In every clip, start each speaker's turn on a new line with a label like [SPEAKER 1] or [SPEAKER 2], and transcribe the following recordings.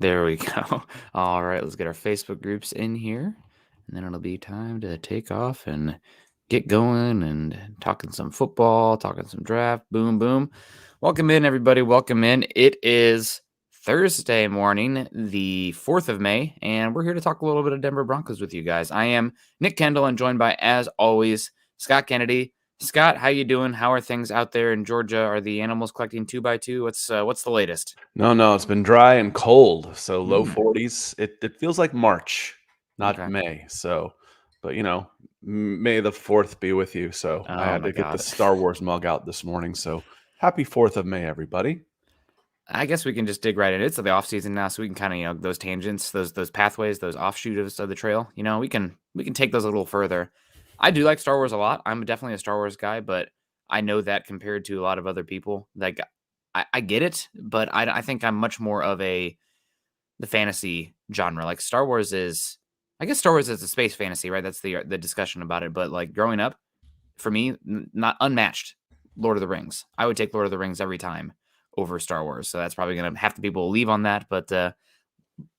[SPEAKER 1] There we go. All right, let's get our Facebook groups in here, and then it'll be time to take off and get going and talking some football, talking some draft. Boom, boom. Welcome in, everybody. Welcome in. It is Thursday morning, the 4th of May, and we're here to talk a little bit of Denver Broncos with you guys. I am Nick Kendell, and joined by, as always, Scott Kennedy. Scott, how you doing? How are things out there in Georgia? Are the animals collecting 2x2? What's the latest?
[SPEAKER 2] No, it's been dry and cold, so low
[SPEAKER 1] Mm,
[SPEAKER 2] 40s. It feels like March, not
[SPEAKER 1] okay.
[SPEAKER 2] May. So, but May the 4th be with you. So I
[SPEAKER 1] Oh
[SPEAKER 2] had
[SPEAKER 1] my
[SPEAKER 2] to get the
[SPEAKER 1] God.
[SPEAKER 2] Star Wars mug out this morning. So happy 4th of May, everybody.
[SPEAKER 1] I guess we can just dig right in. It's the off season now, so we can kind of, those tangents, those pathways, those offshoots of the trail. We can take those a little further. I do like Star Wars a lot. I'm definitely a Star Wars guy, but I know that compared to a lot of other people, like I get it, but I think I'm much more of the fantasy genre. Like Star Wars is, I guess Star Wars is a space fantasy, right? That's the discussion about it. But like growing up, for me, not unmatched. Lord of the Rings. I would take Lord of the Rings every time over Star Wars. So that's probably gonna have to people leave on that. But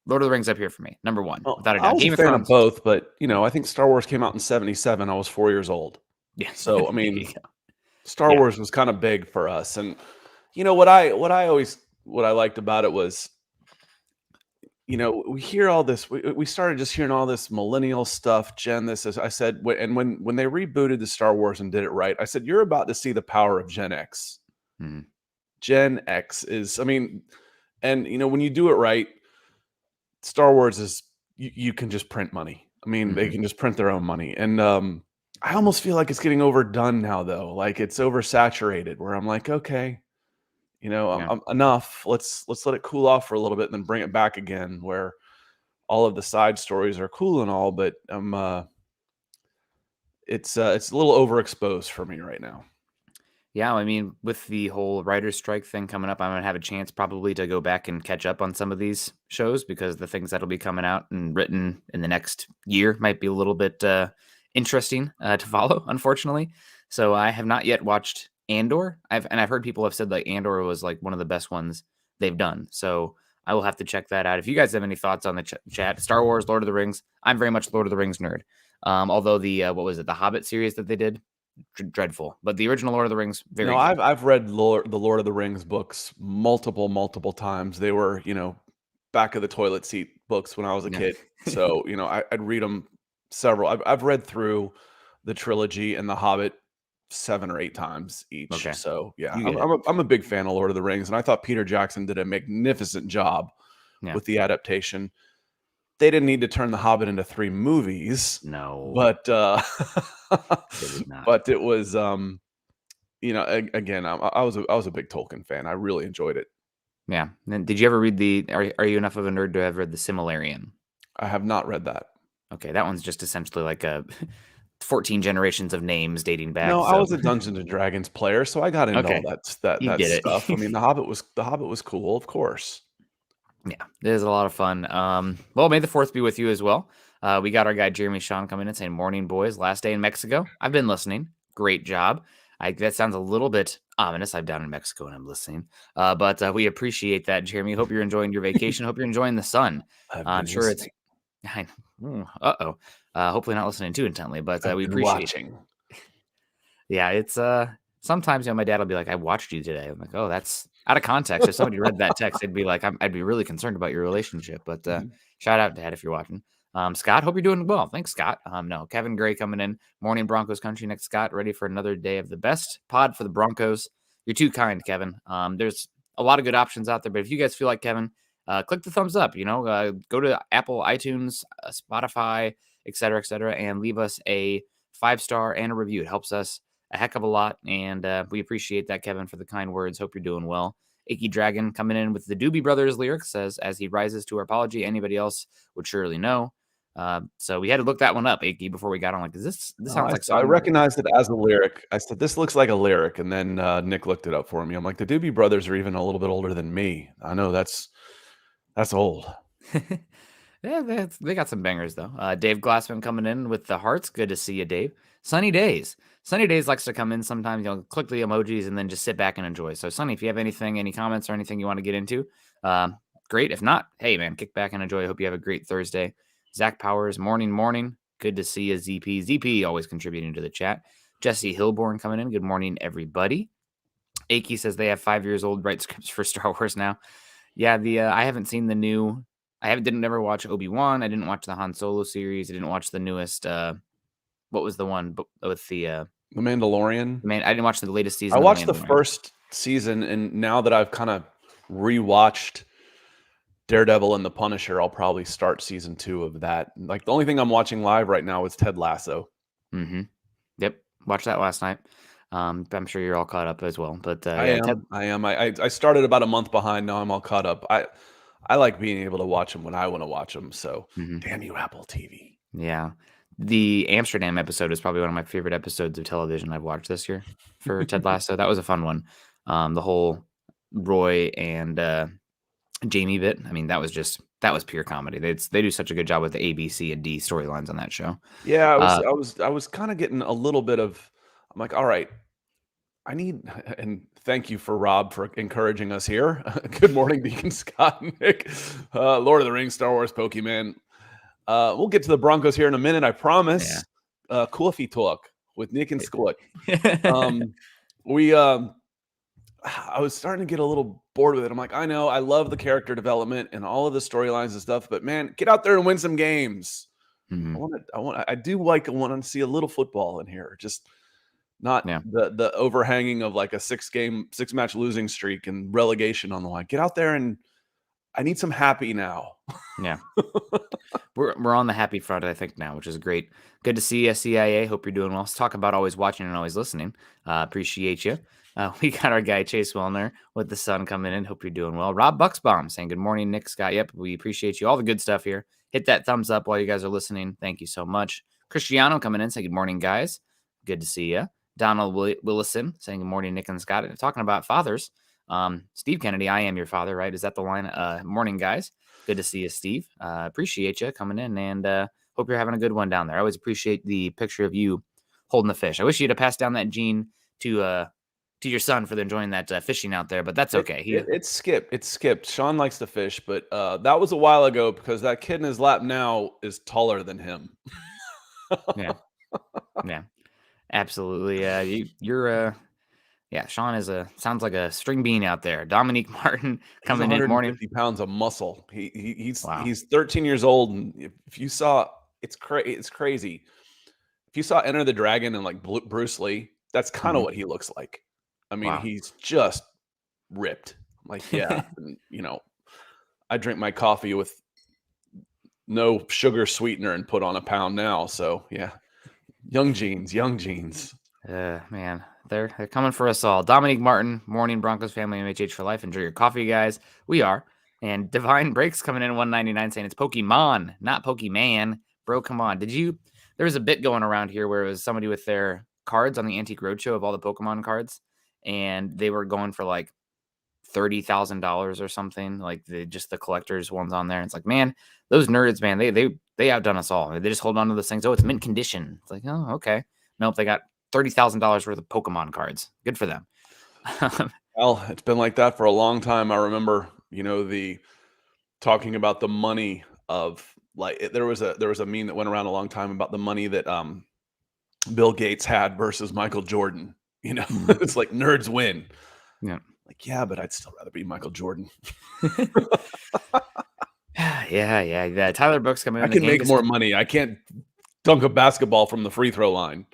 [SPEAKER 1] Lord of the Rings up here for me, number one,
[SPEAKER 2] Well,
[SPEAKER 1] without a
[SPEAKER 2] I
[SPEAKER 1] doubt.
[SPEAKER 2] was a
[SPEAKER 1] Game of
[SPEAKER 2] fan of
[SPEAKER 1] Thrones.
[SPEAKER 2] both, but
[SPEAKER 1] Yeah,
[SPEAKER 2] I think Star Wars came out in '77. I was 4 years old.
[SPEAKER 1] yeah.
[SPEAKER 2] So I
[SPEAKER 1] There you
[SPEAKER 2] mean,
[SPEAKER 1] go.
[SPEAKER 2] Star
[SPEAKER 1] Yeah.
[SPEAKER 2] Wars was kind of big for us. And what I liked about it was we hear all this. We started just hearing all this millennial stuff. Gen, this is I said, and when they rebooted the Star Wars and did it right, I said, you're about to see the power of Gen X.
[SPEAKER 1] Mhm.
[SPEAKER 2] Gen X is, I mean, and when you do it right, Star Wars is you can just print money. I mean, they
[SPEAKER 1] Mhm.
[SPEAKER 2] can just print their own money, and I almost feel like it's getting overdone now, though. Like it's oversaturated. Where I'm like, okay,
[SPEAKER 1] Yeah.
[SPEAKER 2] enough. Let's let it cool off for a little bit, and then bring it back again. Where all of the side stories are cool and all, but it's a little overexposed for me right now.
[SPEAKER 1] Yeah, I mean, with the whole writer's strike thing coming up, I'm gonna have a chance probably to go back and catch up on some of these shows because the things that'll be coming out and written in the next year might be a little bit interesting to follow, unfortunately. So I have not yet watched Andor. I've heard people have said like Andor was like one of the best ones they've done. So I will have to check that out. If you guys have any thoughts on the chat, Star Wars, Lord of the Rings, I'm very much Lord of the Rings nerd. Although the what was it, the Hobbit series that they did, dreadful. But the original Lord of the Rings,
[SPEAKER 2] No,
[SPEAKER 1] very good.
[SPEAKER 2] I've read the Lord of the Rings books multiple times. They were back of the toilet seat books when I was a
[SPEAKER 1] Yeah.
[SPEAKER 2] kid. So I'd read them several. I've read through the trilogy and the Hobbit 7 or 8 times each.
[SPEAKER 1] Okay.
[SPEAKER 2] So yeah,
[SPEAKER 1] You
[SPEAKER 2] I'm
[SPEAKER 1] get it.
[SPEAKER 2] I'm a, I'm a big fan of Lord of the Rings, and I thought Peter Jackson did a magnificent job
[SPEAKER 1] Yeah.
[SPEAKER 2] with the adaptation. They didn't need to turn the Hobbit into 3 movies,
[SPEAKER 1] No,
[SPEAKER 2] but
[SPEAKER 1] they did not.
[SPEAKER 2] but it was again, I was a big Tolkien fan. I really enjoyed it.
[SPEAKER 1] Yeah. And did you ever read are you enough of a nerd to have read the Similarian?
[SPEAKER 2] I have not read that.
[SPEAKER 1] Okay, that one's just essentially like a 14 generations of names dating back.
[SPEAKER 2] No, I
[SPEAKER 1] So
[SPEAKER 2] was a Dungeons and Dragons player, so I got into all
[SPEAKER 1] okay,
[SPEAKER 2] that
[SPEAKER 1] you get
[SPEAKER 2] stuff. I
[SPEAKER 1] it.
[SPEAKER 2] mean, the Hobbit was cool, of course.
[SPEAKER 1] Yeah, it is a lot of fun. Well, may the fourth be with you as well. We got our guy Jeremy Sean coming in saying, "Morning, boys. Last day in Mexico. I've been listening. Great job. That sounds a little bit ominous. I'm down in Mexico and I'm listening. But we appreciate that, Jeremy. Hope you're enjoying your vacation. Hope you're enjoying the sun.
[SPEAKER 2] I've
[SPEAKER 1] I'm
[SPEAKER 2] been
[SPEAKER 1] sure it's.
[SPEAKER 2] listening.
[SPEAKER 1] Uh-oh. Hopefully not listening too intently, but
[SPEAKER 2] I've
[SPEAKER 1] we
[SPEAKER 2] been
[SPEAKER 1] appreciate.
[SPEAKER 2] watching.
[SPEAKER 1] Yeah, it's sometimes my dad will be like, "I watched you today." I'm like, "Oh, that's out of context." If somebody read that text, they'd be like, I'd be really concerned about your relationship. But
[SPEAKER 2] Mhm.
[SPEAKER 1] shout out, Dad, if you're watching. Scott, hope you're doing well. Thanks, Scott. No, Kevin Gray coming in. Morning Broncos country. Next, Scott, ready for another day of the best pod for the Broncos. You're too kind, Kevin. There's a lot of good options out there, but if you guys feel like Kevin, click the thumbs up. Go to Apple, iTunes, Spotify, et cetera, and leave us a 5-star and a review. It helps us a heck of a lot, and we appreciate that, Kevin, for the kind words. Hope you're doing well. Icky Dragon coming in with the Doobie Brothers lyrics says, "As he rises to our apology, anybody else would surely know." So we had to look that one up, Icky, before we got on. Like, is this
[SPEAKER 2] No,
[SPEAKER 1] sounds
[SPEAKER 2] I
[SPEAKER 1] like
[SPEAKER 2] s I
[SPEAKER 1] something like
[SPEAKER 2] recognized it as a lyric. I said, "This looks like a lyric," and then, Nick looked it up for me. I'm like, "The Doobie Brothers are even a little bit older than me." I know that's old.
[SPEAKER 1] Yeah, they got some bangers though. Dave Glassman coming in with the hearts. Good to see you, Dave. Sunny Days. Sunny Days likes to come in sometimes. Click the emojis and then just sit back and enjoy. So, Sunny, if you have anything, any comments or anything you want to get into, great. If not, hey, man, kick back and enjoy. I hope you have a great Thursday. Zach Powers, morning. Good to see you, ZP. ZP always contributing to the chat. Jesse Hilborn coming in. Good morning, everybody. Aki says they have 5 years old, write scripts for Star Wars now. Yeah, I haven't seen the new. Didn't ever watch Obi-Wan. I didn't watch the Han Solo series. I didn't watch the newest. What was the one with
[SPEAKER 2] The Mandalorian?
[SPEAKER 1] I didn't watch the latest season.
[SPEAKER 2] I
[SPEAKER 1] of
[SPEAKER 2] watched
[SPEAKER 1] the
[SPEAKER 2] the first season, and now that I've kind of rewatched Daredevil and The Punisher, I'll probably start season 2 of that. Like, the only thing I'm watching live right now is Ted Lasso.
[SPEAKER 1] Mm-hmm. Yep, watched that last night. I'm sure you're all caught up as well. But
[SPEAKER 2] I am. I started about a month behind. Now I'm all caught up. I like being able to watch them when I want to watch them. So damn you, Apple TV.
[SPEAKER 1] Yeah. The Amsterdam episode is probably one of my favorite episodes of television I've watched this year for Ted Lasso. That was a fun one. The whole Roy and Jamie bit. I mean, that was pure comedy. They do such a good job with the A, B, C, and D storylines on that show.
[SPEAKER 2] Yeah, I was kind of getting a little bit of. I'm like, all right, I need, and thank you for Rob for encouraging us here. Good morning, Deacon Scott and Nick. Lord of the Rings, Star Wars, Pokemon. We'll get to the Broncos here in a minute, I promise.
[SPEAKER 1] Yeah.
[SPEAKER 2] Coffee talk with Nick and Scott. I was starting to get a little bored with it. I'm like, I know, I love the character development and all of the storylines and stuff, but man, get out there and win some games. I do want to see a little football in here. Just not the overhanging of like a 6-match losing streak and relegation on the line. Get out there and I need some happy now.
[SPEAKER 1] Yeah. We're on the happy front, I think, now, which is great. Good to see you, CIA. Hope you're doing well. Let's talk about always watching and always listening. Appreciate you. We got our guy Chase Wellner with the sun coming in. Hope you're doing well. Rob Bucksbaum saying good morning, Nick, Scott. Yep, we appreciate you. All the good stuff here. Hit that thumbs up while you guys are listening. Thank you so much. Cristiano coming in saying good morning, guys. Good to see you. Donald Willison saying good morning, Nick and Scott. Talking about fathers. Steve Kennedy, I am your father, right? Is that the line? Morning, guys. Good to see you, Steve. Appreciate you coming in, and hope you're having a good one down there. I always appreciate the picture of you holding the fish. I wish you'd have passed down that gene to your son for enjoying that fishing out there, but that's okay.
[SPEAKER 2] It's skipped. Sean likes to fish, but that was a while ago because that kid in his lap now is taller than him.
[SPEAKER 1] Yeah, absolutely. You're Sean sounds like a string bean out there. Dominique Martin coming in.
[SPEAKER 2] 150 pounds of muscle. He's 13 years old, and if you saw, it's crazy. If you saw Enter the Dragon and like Bruce Lee, that's kind of what he looks like. I mean, he's just ripped. Like, yeah, and, I drink my coffee with no sugar sweetener and put on a pound now. So yeah, young jeans.
[SPEAKER 1] Man, they're coming for us all. Dominique Martin, morning Broncos family, MHH for life. Enjoy your coffee, guys. We are. And Divine Breaks coming in 199 saying it's Pokemon, not Pokemon. Bro, come on. There was a bit going around here where it was somebody with their cards on the Antique Roadshow of all the Pokemon cards, and they were going for like $30,000 or something, like just the collector's ones on there. It's like, man, those nerds, man, they outdone us all. They just hold on to those things. Oh, it's mint condition. It's like, oh, okay. Nope, they got $30,000 worth of Pokemon cards. Good for them.
[SPEAKER 2] Well, it's been like that for a long time. I remember, the talking about the money of like there was a meme that went around a long time about the money that Bill Gates had versus Michael Jordan. It's like nerds win.
[SPEAKER 1] Yeah.
[SPEAKER 2] Like, yeah, but I'd still rather be Michael Jordan.
[SPEAKER 1] Yeah. Tyler Brooks coming in.
[SPEAKER 2] I can make more money. I can't dunk a basketball from the free throw line.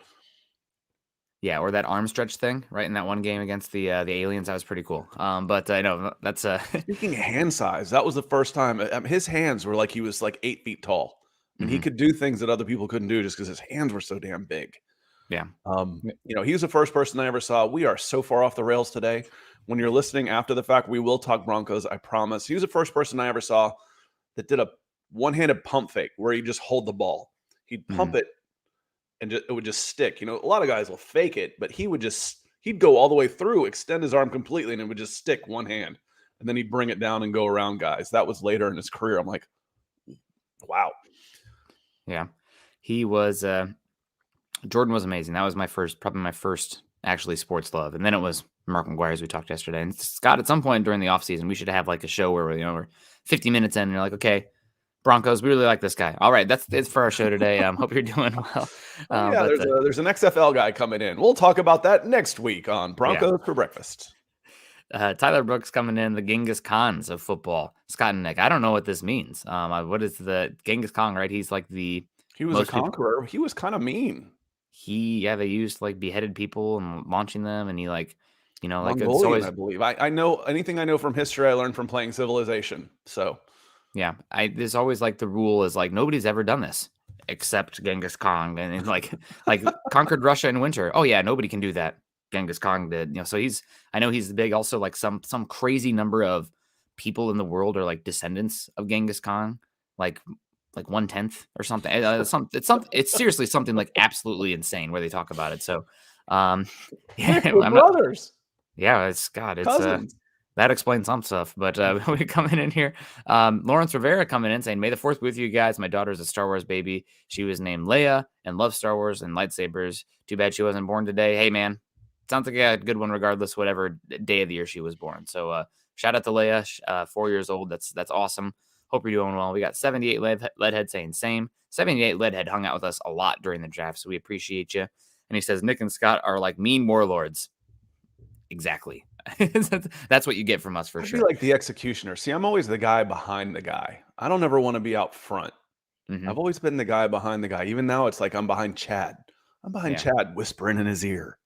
[SPEAKER 1] Yeah, or that arm stretch thing, right? In that one game against the aliens, that was pretty cool. But I know that's
[SPEAKER 2] speaking of hand size, that was the first time his hands were like he was like 8 feet tall, and he could do things that other people couldn't do just because his hands were so damn big.
[SPEAKER 1] Yeah.
[SPEAKER 2] He was the first person I ever saw. We are so far off the rails today. When you're listening after the fact, we will talk Broncos, I promise. He was the first person I ever saw that did a one-handed pump fake where he'd just hold the ball. He'd pump it and it would just stick. A lot of guys will fake it, but he'd go all the way through, extend his arm completely, and it would just stick one hand. And then he'd bring it down and go around guys. That was later in his career. I'm like, wow.
[SPEAKER 1] Yeah. He was Jordan was amazing. That was probably my first actually sports love. And then it was Mark McGuire, as we talked yesterday. And Scott, at some point during the offseason, we should have like a show where we're 50 minutes in, and you're like, okay, Broncos, we really like this guy. All right, that's it for our show today. Hope you're doing well.
[SPEAKER 2] Oh yeah,
[SPEAKER 1] But
[SPEAKER 2] there's an XFL guy coming in. We'll talk about that next week on
[SPEAKER 1] yeah.
[SPEAKER 2] Broncos for Breakfast.
[SPEAKER 1] Tyler Brooks coming in, the Genghis Khans of football. Scott and Nick, I don't know what this means. What is the Genghis Khan, right? He's like the
[SPEAKER 2] He was a conqueror. He was kind of mean.
[SPEAKER 1] They used like beheaded people and launching them, and he like, like it's
[SPEAKER 2] Mongolian,
[SPEAKER 1] always,
[SPEAKER 2] I believe. I know anything I know from history I learned from playing Civilization. So
[SPEAKER 1] yeah. There's always like the rule is like nobody's ever done this except Genghis Khan, and like conquered Russia in winter. Oh yeah, nobody can do that. Genghis Khan did, so I know he's big. Also, like some crazy number of people in the world are like descendants of Genghis Khan, like 1/10 or something. It's seriously something like absolutely insane where they talk about it. So, yeah,
[SPEAKER 2] we're brothers.
[SPEAKER 1] Yeah, it's God. It's
[SPEAKER 2] Cousins.
[SPEAKER 1] that explains some stuff. But we coming in here, Lawrence Rivera coming in saying, "May the Fourth be with you guys. My daughter's a Star Wars baby. She was named Leia and loves Star Wars and lightsabers. Too bad she wasn't born today. Hey man, sounds like a good one regardless, whatever day of the year she was born. So shout out to Leia, 4 years old. That's awesome. Hope you're doing well. We got 78 Leadhead saying same. 78 Leadhead hung out with us a lot during the draft, so we appreciate you. And he says Nick and Scott are like mean warlords. Exactly. That's what you get from us for sure.
[SPEAKER 2] I feel like the executioner. See, I'm always the guy behind the guy. I don't ever want to be out front.
[SPEAKER 1] Mm-hmm.
[SPEAKER 2] I've always been the guy behind the guy. Even now, it's like I'm behind Chad. I'm behind Chad, whispering in his ear.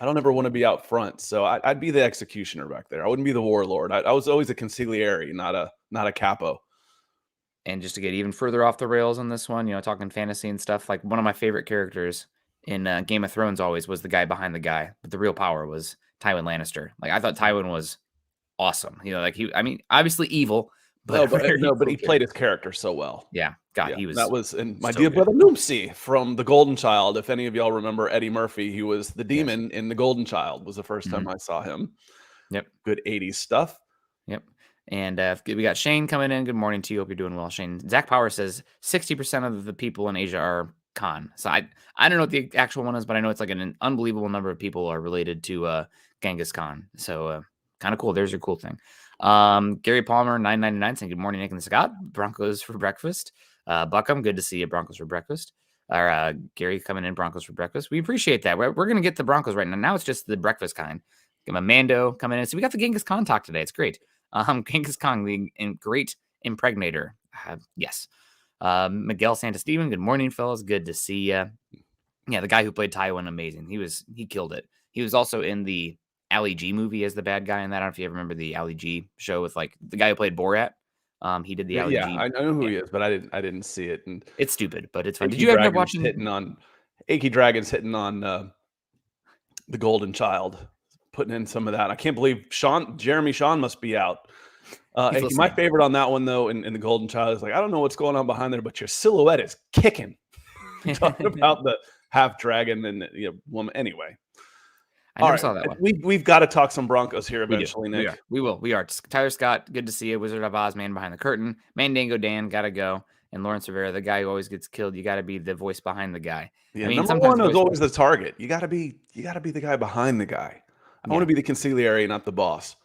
[SPEAKER 2] I don't ever want to be out front, so I'd be the executioner back there. I wouldn't be the warlord. I was always a consigliere, not a capo.
[SPEAKER 1] And just to get even further off the rails on this one, talking fantasy and stuff, like one of my favorite characters in Game of Thrones always was the guy behind the guy, but the real power was Tywin Lannister. Like I thought Tywin was awesome. Obviously evil, but
[SPEAKER 2] but he played his character so well.
[SPEAKER 1] Yeah, God, he was.
[SPEAKER 2] That was and my dear brother Noomsy from The Golden Child. If any of y'all remember Eddie Murphy, he was the demon in The Golden Child. Was the first time I saw him.
[SPEAKER 1] Yep,
[SPEAKER 2] good 80s stuff.
[SPEAKER 1] Yep. And we got Shane coming in. Good morning to you. Hope you're doing well, Shane. Zach Power says 60% of the people in Asia are Khan. So I don't know what the actual one is, but I know it's like an unbelievable number of people are related to Genghis Khan. So kind of cool. There's your cool thing. Gary Palmer 999 saying good morning, Nick and Scott. Broncos for breakfast. Buckham, good to see you. Broncos for breakfast. Gary coming in. Broncos for breakfast. We appreciate that. We're gonna get the Broncos right now. Now it's just the breakfast kind. Mando coming in. So we got the Genghis Khan talk today. It's great. Genghis Khan, the great impregnator. Yes. Miguel Santasteven, good morning, fellas. Good to see you. Yeah, the guy who played Tywin, amazing. He killed it. He was also in the Ali G movie as the bad guy in that. I don't know if you ever remember the Ali G show with like the guy who played Borat. He did the Ali G.
[SPEAKER 2] I know who he is, but I didn't see it. And
[SPEAKER 1] it's stupid, but it's fun. Did you ever watch
[SPEAKER 2] Achy Dragons hitting on the Golden Child? Putting in some of that. I can't believe Jeremy Sean must be out. My favorite on that one, though, in the Golden Child is like, I don't know what's going on behind there, but your silhouette is kicking. Talking about the half dragon and woman. Anyway.
[SPEAKER 1] I never saw that one.
[SPEAKER 2] We've got to talk some Broncos here eventually, Nick.
[SPEAKER 1] We will. We are. Tyler Scott, good to see you. Wizard of Oz, man behind the curtain. Mandango Dan, gotta go. And Lawrence Rivera, the guy who always gets killed. You got to be the voice behind the guy.
[SPEAKER 2] Yeah, number one is always the target. You got to be the guy behind the guy. I want to be the consigliere, not the boss.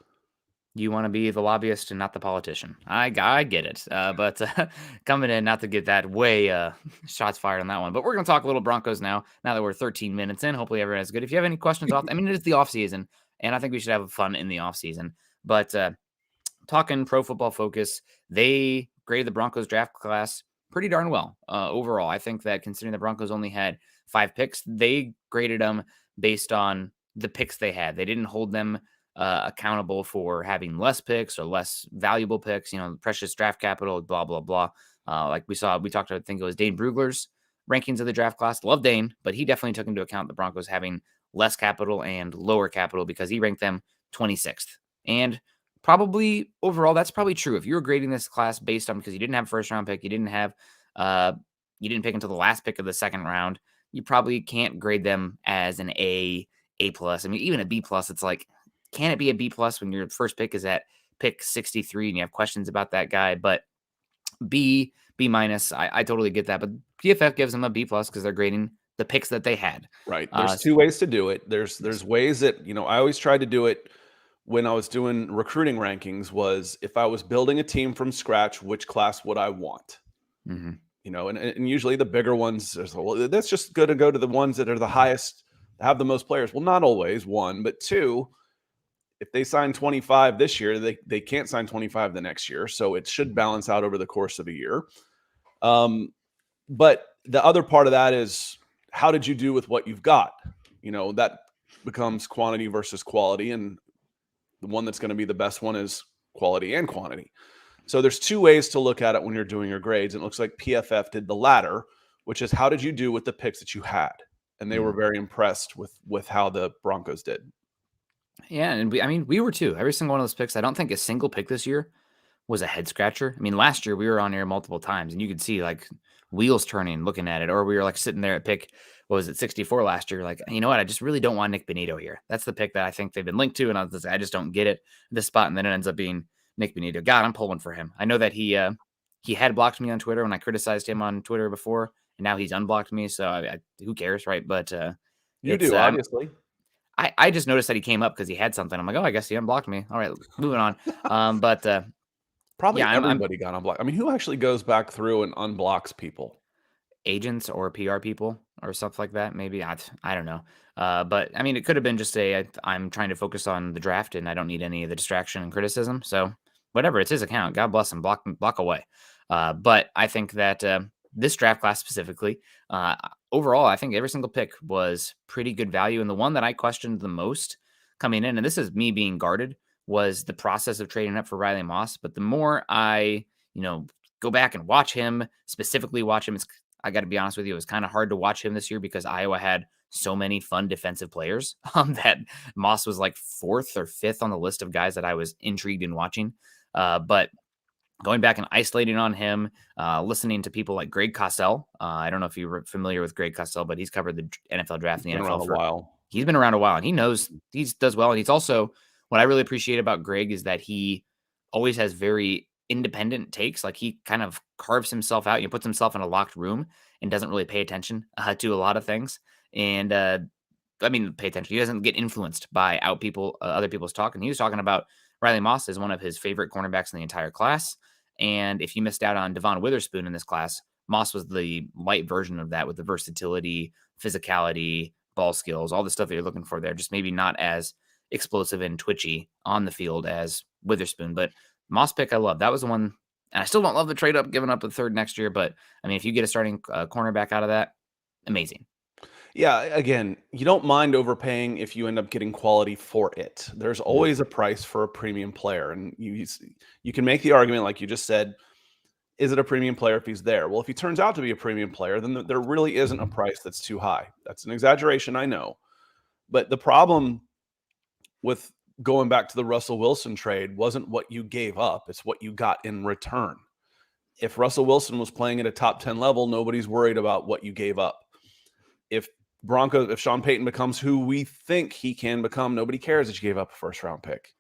[SPEAKER 1] You want to be the lobbyist and not the politician. I get it. But coming in, not to get that way shots fired on that one. But we're going to talk a little Broncos now that we're 13 minutes in. Hopefully everyone is good. If you have any questions it's the off season, and I think we should have fun in the off season. But talking Pro Football Focus, they graded the Broncos draft class pretty darn well overall. I think that considering the Broncos only had 5 picks, they graded them based on the picks they had. They didn't hold them accountable for having less picks or less valuable picks, precious draft capital, blah, blah, blah. Like we talked about, I think it was Dane Brugler's rankings of the draft class. Love Dane, but he definitely took into account the Broncos having less capital and lower capital because he ranked them 26th. And probably overall, that's probably true. If you were grading this class based on, because you didn't have a first round pick, you didn't pick until the last pick of the second round, you probably can't grade them as an A+. Even a B+, it's like, can it be a B+ when your first pick is at pick 63 and you have questions about that guy? But B-, I totally get that. But PFF gives them a B+ because they're grading the picks that they had.
[SPEAKER 2] Right. There's 2 ways to do it. There's ways that, I always try to do it when I was doing recruiting rankings was if I was building a team from scratch, which class would I want?
[SPEAKER 1] Mhm.
[SPEAKER 2] And usually the bigger ones, well, that's just good to go to the ones that are the highest, have the most players. Well, not always, one, but two, if they sign 25 this year, they can't sign 25 the next year. So it should balance out over the course of a year. But the other part of that is how did you do with what you've got? That becomes quantity versus quality. And the one that's going to be the best one is quality and quantity. So there's two ways to look at it when you're doing your grades. And it looks like PFF did the latter, which is how did you do with the picks that you had? And they were
[SPEAKER 1] Mhm.
[SPEAKER 2] very impressed with how the Broncos did.
[SPEAKER 1] Yeah, and we were too. Every single one of those picks, I don't think a single pick this year was a head scratcher. I mean, last year we were on air multiple times and you could see like wheels turning looking at it, or we were like sitting there at pick, what was it, 64 last year? Like, you know what? I just really don't want Nick Benito here. That's the pick that I think they've been linked to. And I just don't get it this spot. And then it ends up being Nick Benito. God, I'm pulling for him. I know that he had blocked me on Twitter when I criticized him on Twitter before, and now he's unblocked me. So who cares, right? But
[SPEAKER 2] You
[SPEAKER 1] it's
[SPEAKER 2] do, obviously.
[SPEAKER 1] I just noticed that he came up because he had something. I'm like, oh, I guess he unblocked me. All right, moving on. But
[SPEAKER 2] Probably
[SPEAKER 1] yeah, I'm
[SPEAKER 2] everybody got unblocked. I mean, who actually goes back through and unblocks people?
[SPEAKER 1] agents or PR people or stuff like that. Maybe I don't know. But I mean, it could have been just I'm trying to focus on the draft and I don't need any of the distraction and criticism. So whatever, it's his account. God bless him. Block away. But I think that this draft class specifically, overall, I think every single pick was pretty good value. And the one that I questioned the most coming in, and this is me being guarded, was the process of trading up for Riley Moss. But the more I, go back and watch him, specifically watch him, I got to be honest with you, it was kind of hard to watch him this year because Iowa had so many fun defensive players that Moss was like fourth or fifth on the list of guys that I was intrigued in watching. But going back and isolating on him, listening to people like Greg Costell. I don't know if you're familiar with Greg Costell, but he's covered the NFL draft in the
[SPEAKER 2] Been around
[SPEAKER 1] NFL
[SPEAKER 2] a
[SPEAKER 1] for,
[SPEAKER 2] while.
[SPEAKER 1] he's been around a while and he knows he does well. And he's also, what I really appreciate about Greg is that he always has very independent takes. Like he kind of carves himself out, puts himself in a locked room and doesn't really pay attention to a lot of things. And pay attention. He doesn't get influenced by other people's talk. And he was talking about Riley Moss as one of his favorite cornerbacks in the entire class. And if you missed out on Devon Witherspoon in this class, Moss was the light version of that with the versatility, physicality, ball skills, all the stuff that you're looking for there. Just maybe not as explosive and twitchy on the field as Witherspoon. But Moss pick I love. That was the one. And I still don't love the trade up, giving up a third next year. But I mean, if you get a starting cornerback out of that, amazing.
[SPEAKER 2] Yeah, again, you don't mind overpaying if you end up getting quality for it. There's
[SPEAKER 1] Mhm.
[SPEAKER 2] always a price for a premium player, and you can make the argument, like you just said, is it a premium player if he's there? Well, if he turns out to be a premium player, then there really isn't a price that's too high. That's an exaggeration, I know, but the problem with going back to the Russell Wilson trade wasn't what you gave up; it's what you got in return. If Russell Wilson was playing at a top 10 level, nobody's worried about what you gave up. If if Sean Payton becomes who we think he can become, nobody cares that you gave up a first round pick.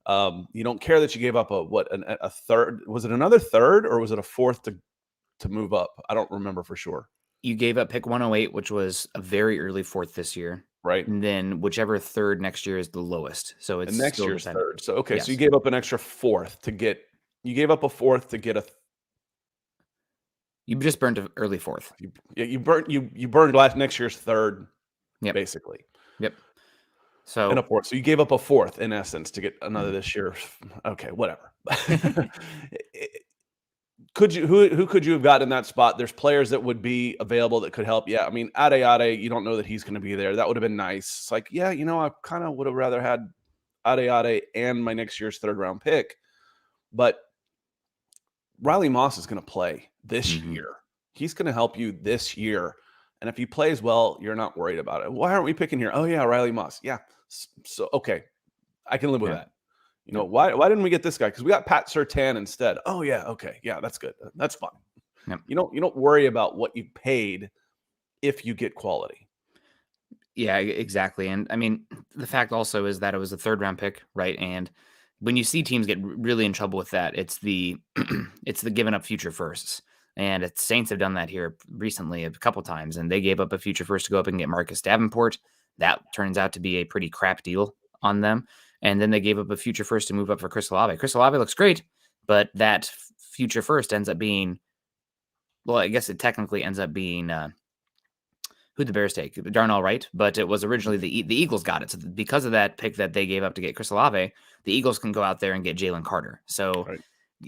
[SPEAKER 2] You don't care that you gave up a third. Was it another third or was it a fourth to move up? I don't remember for sure.
[SPEAKER 1] You gave up pick 108, which was a very early fourth this year.
[SPEAKER 2] Right.
[SPEAKER 1] And then whichever third next year is the lowest. So it's
[SPEAKER 2] And next
[SPEAKER 1] still
[SPEAKER 2] year's
[SPEAKER 1] dependent.
[SPEAKER 2] third. So okay, so you
[SPEAKER 1] Yes.
[SPEAKER 2] gave up an extra fourth to get. You gave up a fourth to get a.
[SPEAKER 1] You just burned an early fourth.
[SPEAKER 2] You burned last next year's third,
[SPEAKER 1] Yep.
[SPEAKER 2] basically.
[SPEAKER 1] Yep.
[SPEAKER 2] And a
[SPEAKER 1] So
[SPEAKER 2] fourth. So you gave up a fourth in essence to get another
[SPEAKER 1] mhm.
[SPEAKER 2] this year. Okay, whatever. Could you who could you have gotten in that spot? There's players that would be available that could help. Yeah, I mean, Ade, you don't know that he's going to be there. That would have been nice. It's like, yeah, I kind of would have rather had Ade and my next year's third round pick. But Riley Moss is going to play this
[SPEAKER 1] Mhm.
[SPEAKER 2] year. He's going to help you this year. And if he plays well, you're not worried about it. Why aren't we picking here? Oh yeah, Riley Moss. Yeah. So okay, I can live with
[SPEAKER 1] Yeah.
[SPEAKER 2] that.
[SPEAKER 1] Yep.
[SPEAKER 2] Why didn't we get this guy? Because we got Pat Surtain instead. Oh yeah, okay, yeah, that's good. That's fine.
[SPEAKER 1] Yep.
[SPEAKER 2] You don't worry about what you paid if you get quality.
[SPEAKER 1] Yeah, exactly. And I mean, the fact also is that it was a third round pick, right? And when you see teams get really in trouble with that, it's the it's the giving up future firsts. And Saints have done that here recently a couple times, and they gave up a future first to go up and get Marcus Davenport. That turns out to be a pretty crap deal on them. And then they gave up a future first to move up for Chris Olave. Chris Olave looks great, but that future first ends up being, well, I guess it technically ends up being who'd the Bears take? Darnell Wright, but it was originally the Eagles got it. So because of that pick that they gave up to get Chris Olave, the Eagles can go out there and get Jalen Carter. So
[SPEAKER 2] Right.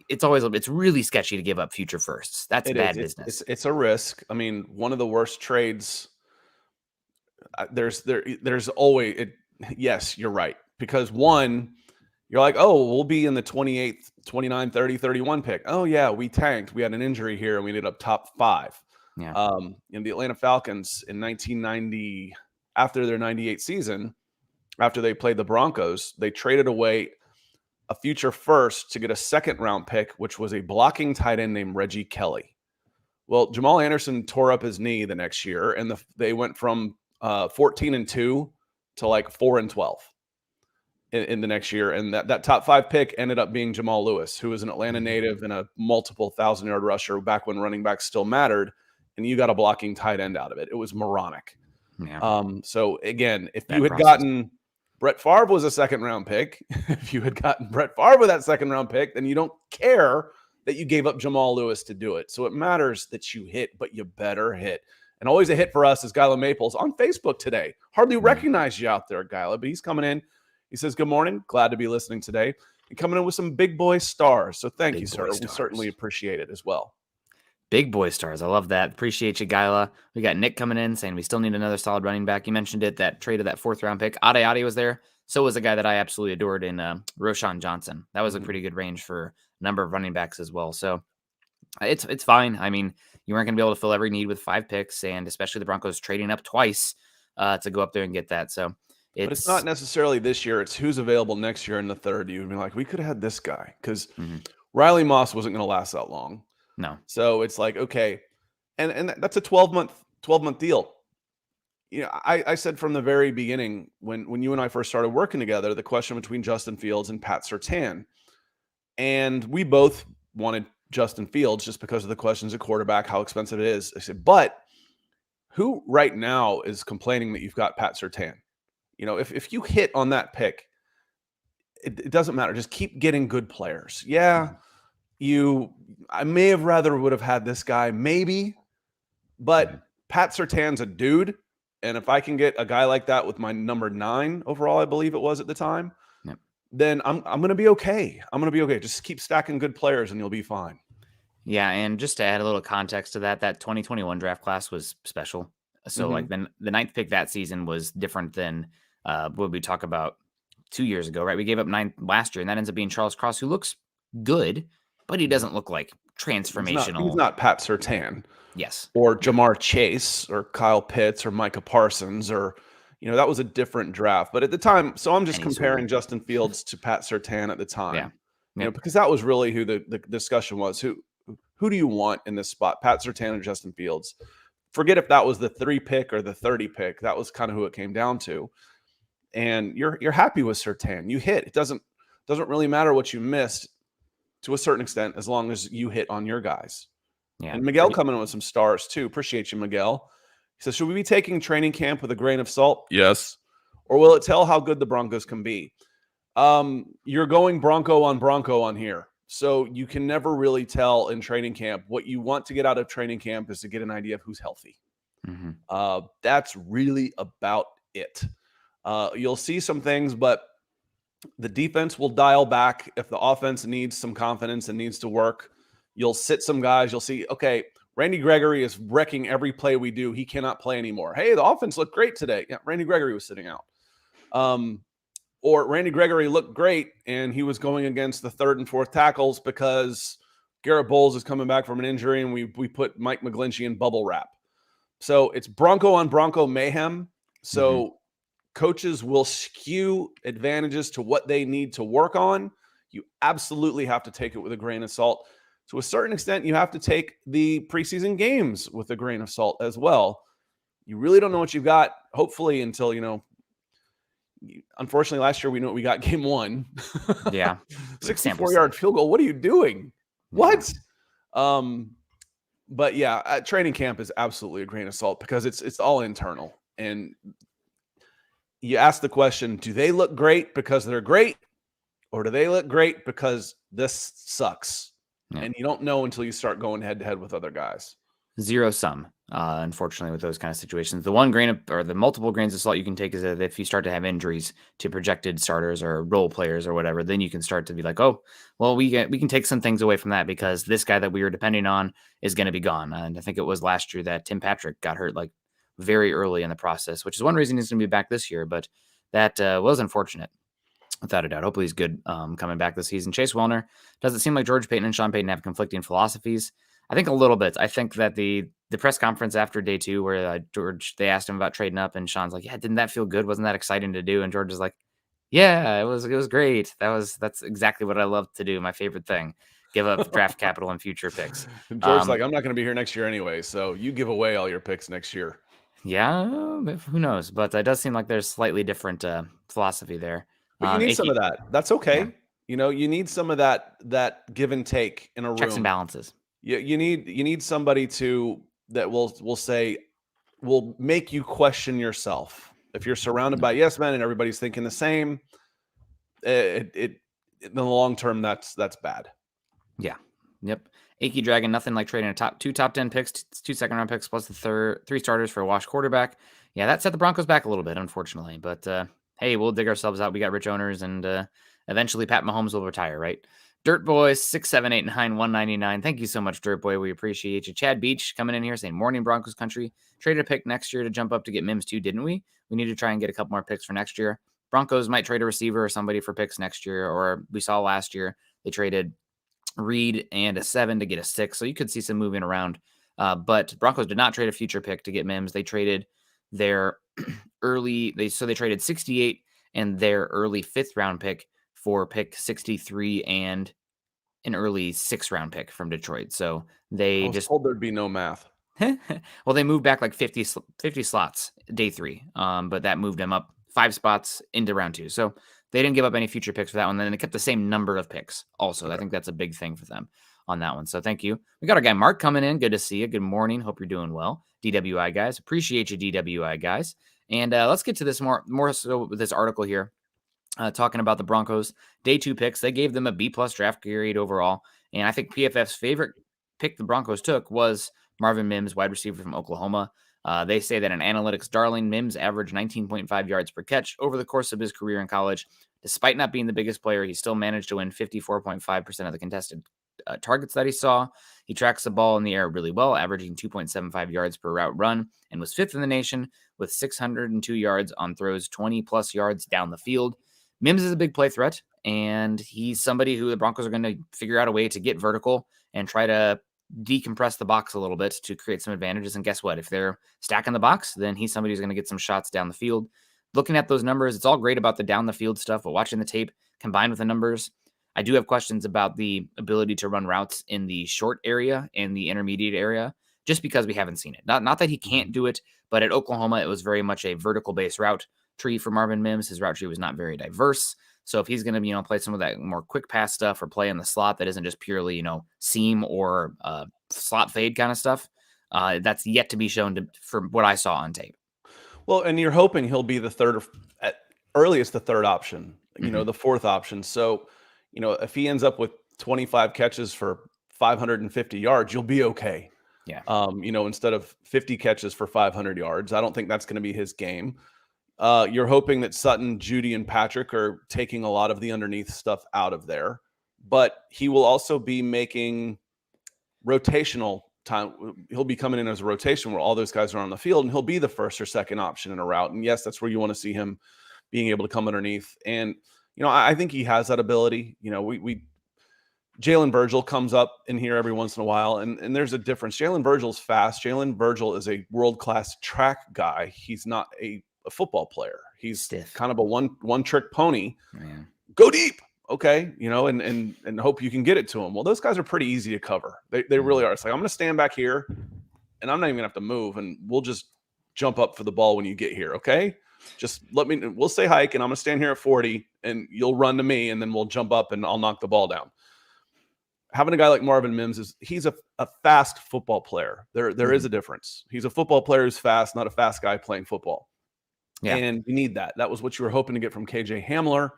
[SPEAKER 1] it's really sketchy to give up future firsts. That's bad business.
[SPEAKER 2] It's a risk. I mean, one of the worst trades. There's always it. Yes, you're right. Because one, you're like, oh, we'll be in the 28th, 29, 30, 31 pick. Oh yeah, we tanked. We had an injury here, and we ended up top 5.
[SPEAKER 1] Yeah.
[SPEAKER 2] In the Atlanta Falcons in 1990, after their 98 season, after they played the Broncos, they traded away a future first to get a second round pick, which was a blocking tight end named Reggie Kelly. Well, Jamal Anderson tore up his knee the next year, and they went from 14-2 to like 4-12 in the next year. And that top 5 pick ended up being Jamal Lewis, who was an Atlanta native and a multiple 1,000-yard rusher back when running backs still mattered. And you got a blocking tight end out of it. It was moronic.
[SPEAKER 1] Yeah.
[SPEAKER 2] So again, if
[SPEAKER 1] That
[SPEAKER 2] you had
[SPEAKER 1] process.
[SPEAKER 2] gotten Brett Favre was a second round pick, if you had gotten Brett Favre with that second round pick, then you don't care that you gave up Jamal Lewis to do it. So it matters that you hit, but you better hit. And always a hit for us is Gyla Maples on Facebook today. Hardly recognize you out there, Gyla, but he's coming in. He says, good morning. Glad to be listening today. And coming in with some big boy stars. So thank you, sir. We certainly appreciate it as well.
[SPEAKER 1] Big boy stars. I love that. Appreciate you, Gyla. We got Nick coming in saying we still need another solid running back. You mentioned it, that trade of that 4th round pick. Adi was there. So was a guy that I absolutely adored in Roshan Johnson. That was a pretty good range for a number of running backs as well. So it's fine. I mean, you weren't going to be able to fill every need with 5 picks, and especially the Broncos trading up twice to go up there and get that. So
[SPEAKER 2] but it's not necessarily this year. It's who's available next year in the third. You'd be like, we could have had this guy because Riley Moss wasn't going to last that long.
[SPEAKER 1] No.
[SPEAKER 2] So it's like, okay. And that's a 12-month deal. You know, I said from the very beginning when you and I first started working together, the question between Justin Fields and Pat Surtain. And we both wanted Justin Fields just because of the questions at quarterback, how expensive it is. I said, but who right now is complaining that you've got Pat Surtain? You know, if you hit on that pick, it doesn't matter. Just keep getting good players. Yeah. I may have rather would have had this guy, maybe, but Pat Surtain's a dude. And if I can get a guy like that with my number 9 overall, I believe it was at the time, then I'm going to be okay. I'm going to be okay. Just keep stacking good players and you'll be fine.
[SPEAKER 1] Yeah. And just to add a little context to that 2021 draft class was special. So like the 9th pick that season was different than what we talk about 2 years ago, right? We gave up 9 last year, and that ends up being Charles Cross, who looks good, but he doesn't look like transformational.
[SPEAKER 2] He's not Pat Surtain.
[SPEAKER 1] Yes.
[SPEAKER 2] Or Jamar Chase or Kyle Pitts or Micah Parsons or, you know, that was a different draft. But at the time, so I'm just comparing Justin Fields to Pat Surtain at the time.
[SPEAKER 1] Yeah.
[SPEAKER 2] You know, because that was really who the discussion was. Who do you want in this spot? Pat Surtain or Justin Fields? Forget if that was the 3 pick or the 30 pick. That was kind of who it came down to. And you're happy with Surtain. You hit. It doesn't really matter what you missed to a certain extent as long as you hit on your guys. Yeah. And Miguel coming in with some stars too. Appreciate you, Miguel. He says, should we be taking training camp with a grain of salt? Yes. Or will it tell how good the Broncos can be? You're going Bronco on here. So you can never really tell in training camp. What you want to get out of training camp is to get an idea of who's healthy. That's really about it. You'll see some things, but the defense will dial back if the offense needs some confidence and needs to work. You'll sit some guys. You'll see, okay, Randy Gregory is wrecking every play we do. He cannot play anymore. Hey, the offense looked great today. Yeah, Randy Gregory was sitting out. Or Randy Gregory looked great, and he was going against the 3rd and 4th tackles because Garrett Bowles is coming back from an injury, and we put Mike McGlinchey in bubble wrap. So it's Bronco on Bronco mayhem. So coaches will skew advantages to what they need to work on. You absolutely have to take it with a grain of salt. To a certain extent, you have to take the preseason games with a grain of salt as well. You really don't know what you've got, hopefully, until, you know, unfortunately, last year we knew what we got game 1.
[SPEAKER 1] Yeah.
[SPEAKER 2] 64-yard field goal. What are you doing? What? But yeah, training camp is absolutely a grain of salt because it's all internal. And you ask the question, do they look great because they're great, or do they look great because this sucks?
[SPEAKER 1] Yeah.
[SPEAKER 2] And you don't know until you start going head to head with other guys.
[SPEAKER 1] Zero sum, unfortunately, with those kind of situations. The one grain of, or the multiple grains of salt you can take is that if you start to have injuries to projected starters or role players or whatever, then you can start to be like, oh, well, we can take some things away from that because this guy that we were depending on is going to be gone. And I think it was last year that Tim Patrick got hurt like very early in the process, which is one reason he's going to be back this year. But that was unfortunate. Without a doubt. Hopefully he's good coming back this season. Chase Wellner, does it seem like George Paton and Sean Payton have conflicting philosophies? I think a little bit. I think that the press conference after day 2 where they asked him about trading up and Sean's like, yeah, didn't that feel good? Wasn't that exciting to do? And George is like, yeah, it was great. That's exactly what I love to do. My favorite thing. Give up draft capital and future picks.
[SPEAKER 2] George's like, I'm not going to be here next year anyway, so you give away all your picks next year.
[SPEAKER 1] Yeah, who knows? But it does seem like there's slightly different philosophy there.
[SPEAKER 2] But you need some of that. That's okay. Yeah. You need some of that give and take in a room.
[SPEAKER 1] Checks and balances.
[SPEAKER 2] You need somebody that will make you question yourself. If you're surrounded by yes men and everybody's thinking the same, in the long term, that's bad.
[SPEAKER 1] Yeah. Yep. Achy Dragon, nothing like trading two top 10 picks, 2 second-round picks, plus the 3 starters for a washed quarterback. Yeah, that set the Broncos back a little bit, unfortunately. But hey, we'll dig ourselves out. We got rich owners, and eventually Pat Mahomes will retire, right? Dirt Boy 67891 199. Thank you so much, Dirt Boy. We appreciate you. Chad Beach coming in here saying, "Morning Broncos country. Traded a pick next year to jump up to get Mims too, didn't we? We need to try and get a couple more picks for next year. Broncos might trade a receiver or somebody for picks next year, or we saw last year they traded Reed and a 7 to get a 6. So you could see some moving around. But Broncos did not trade a future pick to get Mims. They traded their they traded 68 and their early 5th round pick for pick 63 and an early 6th round pick from Detroit. So they just
[SPEAKER 2] told there'd be no math.
[SPEAKER 1] Well, they moved back like 50 slots day 3. But that moved them up 5 spots into round 2. So they didn't give up any future picks for that one. Then they kept the same number of picks also. Okay. I think that's a big thing for them on that one. So thank you. We got our guy Mark coming in. Good to see you. Good morning. Hope you're doing well. DWI guys. Appreciate you, DWI guys. And let's get to this more so with this article here. Talking about the Broncos day 2 picks. They gave them a B+ draft grade overall. And I think PFF's favorite pick the Broncos took was Marvin Mims, wide receiver from Oklahoma. They say that an analytics darling, Mims averaged 19.5 yards per catch over the course of his career in college. Despite not being the biggest player, he still managed to win 54.5% of the contested targets that he saw. He tracks the ball in the air really well, averaging 2.75 yards per route run, and was 5th in the nation with 602 yards on throws 20+ yards down the field. Mims is a big play threat, and he's somebody who the Broncos are going to figure out a way to get vertical and try to decompress the box a little bit to create some advantages. And guess what? If they're stacking the box, then he's somebody who's going to get some shots down the field. Looking at those numbers, it's all great about the down the field stuff, but watching the tape combined with the numbers, I do have questions about the ability to run routes in the short area and the intermediate area, just because we haven't seen it. Not that he can't do it, but at Oklahoma, it was very much a vertical-based route tree for Marvin Mims. His route tree was not very diverse. So if he's going to, play some of that more quick pass stuff or play in the slot that isn't just purely, seam or slot fade kind of stuff, that's yet to be shown from what I saw on tape.
[SPEAKER 2] Well, and you're hoping he'll be the third, at earliest the third option, the 4th option. So, if he ends up with 25 catches for 550 yards, you'll be okay.
[SPEAKER 1] Yeah.
[SPEAKER 2] Instead of 50 catches for 500 yards, I don't think that's going to be his game. You're hoping that Sutton, Judy, and Patrick are taking a lot of the underneath stuff out of there, but he will also be making rotational time. He'll be coming in as a rotation where all those guys are on the field, and he'll be the 1st or 2nd option in a route. And yes, that's where you want to see him being able to come underneath. And, I think he has that ability. Jalen Virgil comes up in here every once in a while, and there's a difference. Jalen Virgil's fast. Jalen Virgil is a world-class track guy. He's not a football player. He's
[SPEAKER 1] stiff,
[SPEAKER 2] kind of a one-trick pony.
[SPEAKER 1] Man.
[SPEAKER 2] Go deep. Okay. And hope you can get it to him. Well, those guys are pretty easy to cover. They really are. It's like, I'm going to stand back here and I'm not even gonna have to move, and we'll just jump up for the ball when you get here. Okay. Just we'll say hike, and I'm going to stand here at 40 and you'll run to me, and then we'll jump up and I'll knock the ball down. Having a guy like Marvin Mims he's a fast football player. There is a difference. He's a football player who's fast, not a fast guy playing football.
[SPEAKER 1] Yeah.
[SPEAKER 2] And you need that. That was what you were hoping to get from KJ Hamler.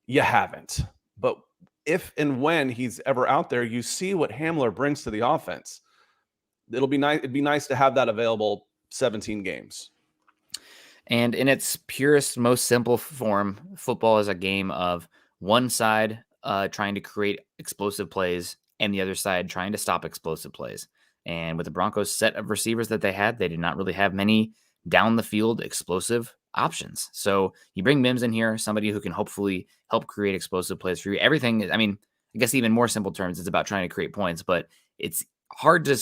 [SPEAKER 2] You haven't. But if and when he's ever out there, you see what Hamler brings to the offense. It'll be nice. It'd be nice to have that available 17 games.
[SPEAKER 1] And in its purest, most simple form, football is a game of one side trying to create explosive plays and the other side trying to stop explosive plays. And with the Broncos set of receivers that they had, they did not really have many down the field explosive options. So you bring Mims in here, somebody who can hopefully help create explosive plays for you. Everything, I mean, I guess even more simple terms, it's about trying to create points, but it's hard to,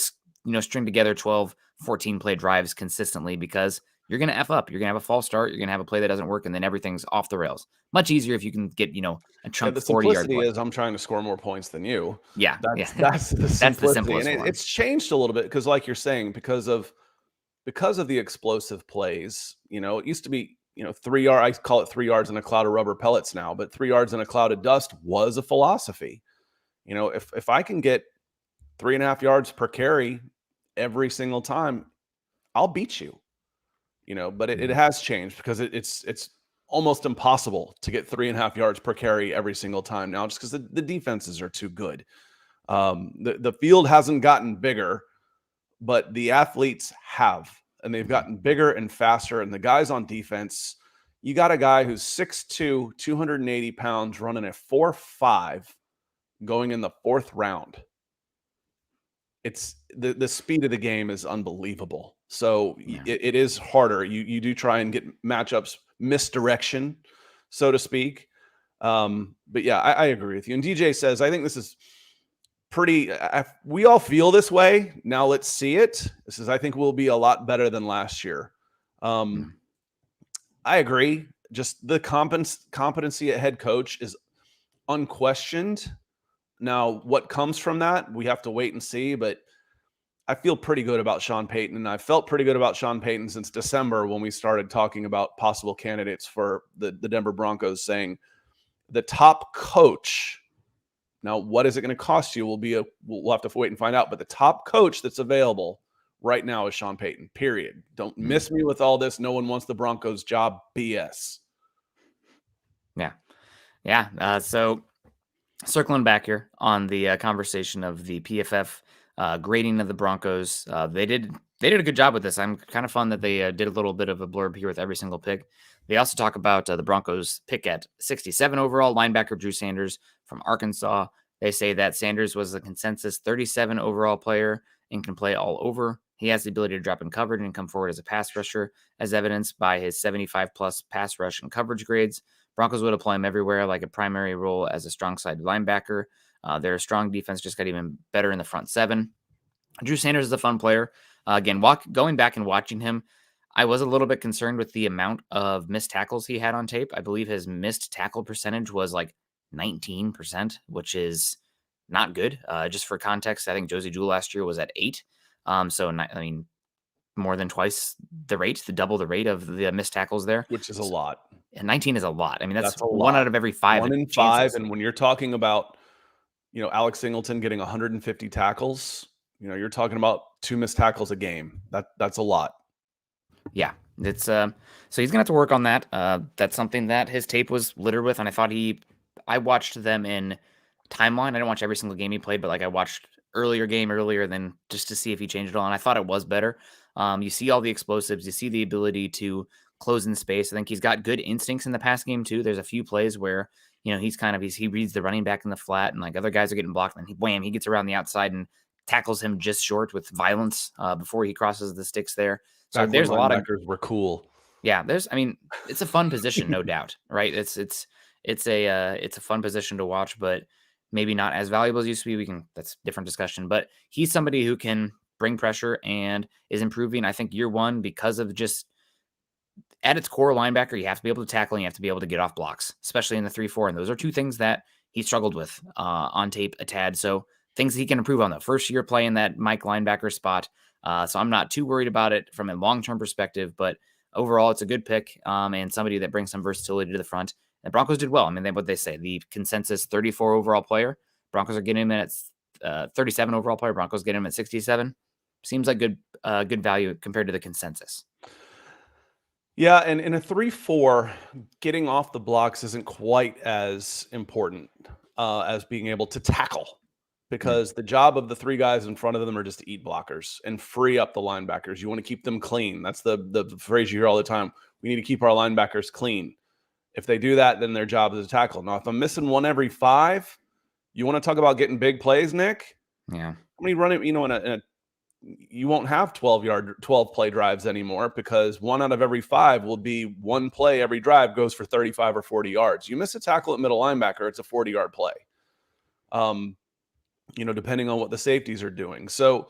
[SPEAKER 1] string together 12, 14 play drives consistently because you're going to F up. You're going to have a false start. You're going to have a play that doesn't work, and then everything's off the rails. Much easier if you can get, a
[SPEAKER 2] Yeah,
[SPEAKER 1] chunk
[SPEAKER 2] the
[SPEAKER 1] 40-yard
[SPEAKER 2] simplicity
[SPEAKER 1] play.
[SPEAKER 2] is I'm trying to score more points than you.
[SPEAKER 1] Yeah,
[SPEAKER 2] That's
[SPEAKER 1] yeah.
[SPEAKER 2] that's the
[SPEAKER 1] That's the
[SPEAKER 2] simplicity, and
[SPEAKER 1] simplest one.
[SPEAKER 2] it's changed a little bit because, like you're saying, because of the explosive plays. It used to be 3 yard. I call it 3 yards in a cloud of rubber pellets now, but 3 yards in a cloud of dust was a philosophy. If I can get 3.5 yards per carry every single time, I'll beat you. But it has changed because it's almost impossible to get 3.5 yards per carry every single time now, just because the defenses are too good. The field hasn't gotten bigger, but the athletes have, and they've gotten bigger and faster. And the guys on defense, you got a guy who's 6'2", 280 pounds, running a 4.5, going in the 4th round. It's the speed of the game is unbelievable. So
[SPEAKER 1] Yeah.
[SPEAKER 2] it is harder. You do try and get matchups misdirection, so to speak. But yeah, I agree with you. And DJ says, I think this is pretty. We all feel this way. Now let's see it. This is, I think, will be a lot better than last year. I agree. Just the competency at head coach is unquestioned. Now, what comes from that, we have to wait and see. But I feel pretty good about Sean Payton, and I felt pretty good about Sean Payton since December when we started talking about possible candidates for the Denver Broncos, saying the top coach. Now, what is it going to cost you? We'll have to wait and find out. But the top coach that's available right now is Sean Payton. Period. Don't miss me with all this. No one wants the Broncos job BS.
[SPEAKER 1] Yeah. So circling back here on the conversation of the PFF grading of the Broncos, they did a good job with this. I'm kind of fun that they did a little bit of a blurb here with every single pick. They also talk about the Broncos pick at 67 overall, linebacker Drew Sanders from Arkansas. They say that Sanders was the consensus 37 overall player and can play all over. He has the ability to drop in coverage and come forward as a pass rusher, as evidenced by his 75 plus pass rush and coverage grades. Broncos would deploy him everywhere, like a primary role as a strong side linebacker. Their strong defense just got even better in the front seven. Drew Sanders is a fun player. Again, going back and watching him, I was a little bit concerned with the amount of missed tackles he had on tape. I believe his missed tackle percentage was like 19%, which is not good. Just for context, I think Josie Jewell last year was at 8. More than twice the rate, double the rate of the missed tackles there.
[SPEAKER 2] Which is a lot.
[SPEAKER 1] And 19 is a lot. I mean, that's
[SPEAKER 2] a
[SPEAKER 1] one
[SPEAKER 2] lot.
[SPEAKER 1] out of every 5
[SPEAKER 2] 1 in
[SPEAKER 1] chances.
[SPEAKER 2] 5. And when you're talking about, Alex Singleton getting 150 tackles, you're talking about 2 missed tackles a game. That's a lot.
[SPEAKER 1] Yeah. It's so he's gonna have to work on that. That's something that his tape was littered with, and I watched them in timeline. I didn't watch every single game he played, but like I watched earlier than just to see if he changed it all, and I thought it was better. You see all the explosives, you see the ability to close in space. I think he's got good instincts in the pass game too. There's a few plays where he reads the running back in the flat, and like other guys are getting blocked, and he gets around the outside and tackles him just short with violence before he crosses the sticks there. So there's a lot of
[SPEAKER 2] linebackers were cool.
[SPEAKER 1] Yeah, it's a fun position, no doubt, right? It's a fun position to watch, but maybe not as valuable as used to be. That's a different discussion, but he's somebody who can bring pressure and is improving. I think year one, because of just at its core linebacker, you have to be able to tackle and you have to be able to get off blocks, especially in the 3-4. And those are two things that he struggled with on tape a tad. So things he can improve on the first year playing that Mike linebacker spot. So I'm not too worried about it from a long-term perspective, but overall it's a good pick and somebody that brings some versatility to the front. And Broncos did well. I mean, what they say, the consensus 34 overall player, Broncos are getting him at 37 overall player. Broncos get him at 67. Seems like good value compared to the consensus.
[SPEAKER 2] Yeah, and in a 3-4, getting off the blocks isn't quite as important as being able to tackle,
[SPEAKER 1] Mm,
[SPEAKER 2] because the job of the three guys in front of them are just to eat blockers and free up the linebackers. You want to keep them clean. That's the phrase you hear all the time. We need to keep our linebackers clean. If they do that, then their job is to tackle. Now, if I'm missing one every 5, you want to talk about getting big plays, Nick?
[SPEAKER 1] yeah.
[SPEAKER 2] How many running, you won't have 12 play drives anymore, because 1 out of every 5 will be one play every drive goes for 35 or 40 yards. You miss a tackle at middle linebacker, it's a 40-yard play. Depending on what the safeties are doing. So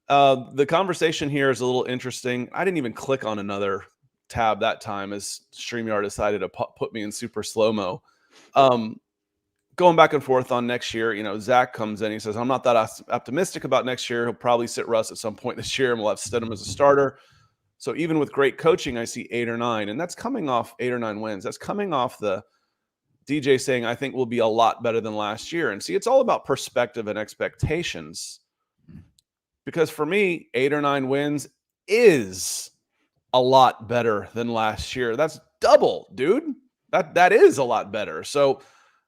[SPEAKER 2] the conversation here is a little interesting. I didn't even click on another tab that time, as StreamYard decided to put me in super slow-mo. Going back and forth on next year, Zach comes in. He says, I'm not that optimistic about next year. He'll probably sit Russ at some point this year, and we'll have Stidham as a starter. So even with great coaching, I see 8 or 9, and that's coming off 8 or 9 wins. That's coming off the DJ saying, I think we'll be a lot better than last year. And see, it's all about perspective and expectations. Because for me, 8 or 9 wins is a lot better than last year. That's double, dude. That is a lot better. So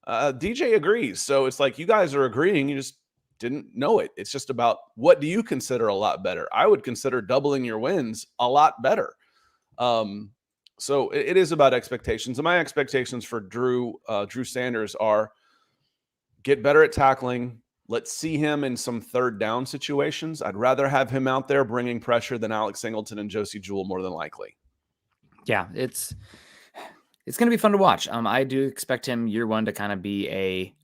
[SPEAKER 2] DJ agrees. So it's like you guys are agreeing. You just didn't know it. It's just about, what do you consider a lot better? I would consider doubling your wins a lot better. So it is about expectations. And my expectations for Drew Sanders are get better at tackling. Let's see him in some third down situations. I'd rather have him out there bringing pressure than Alex Singleton and Josie Jewell, more than likely.
[SPEAKER 1] Yeah, it's going to be fun to watch. I do expect him year 1 to kind of be a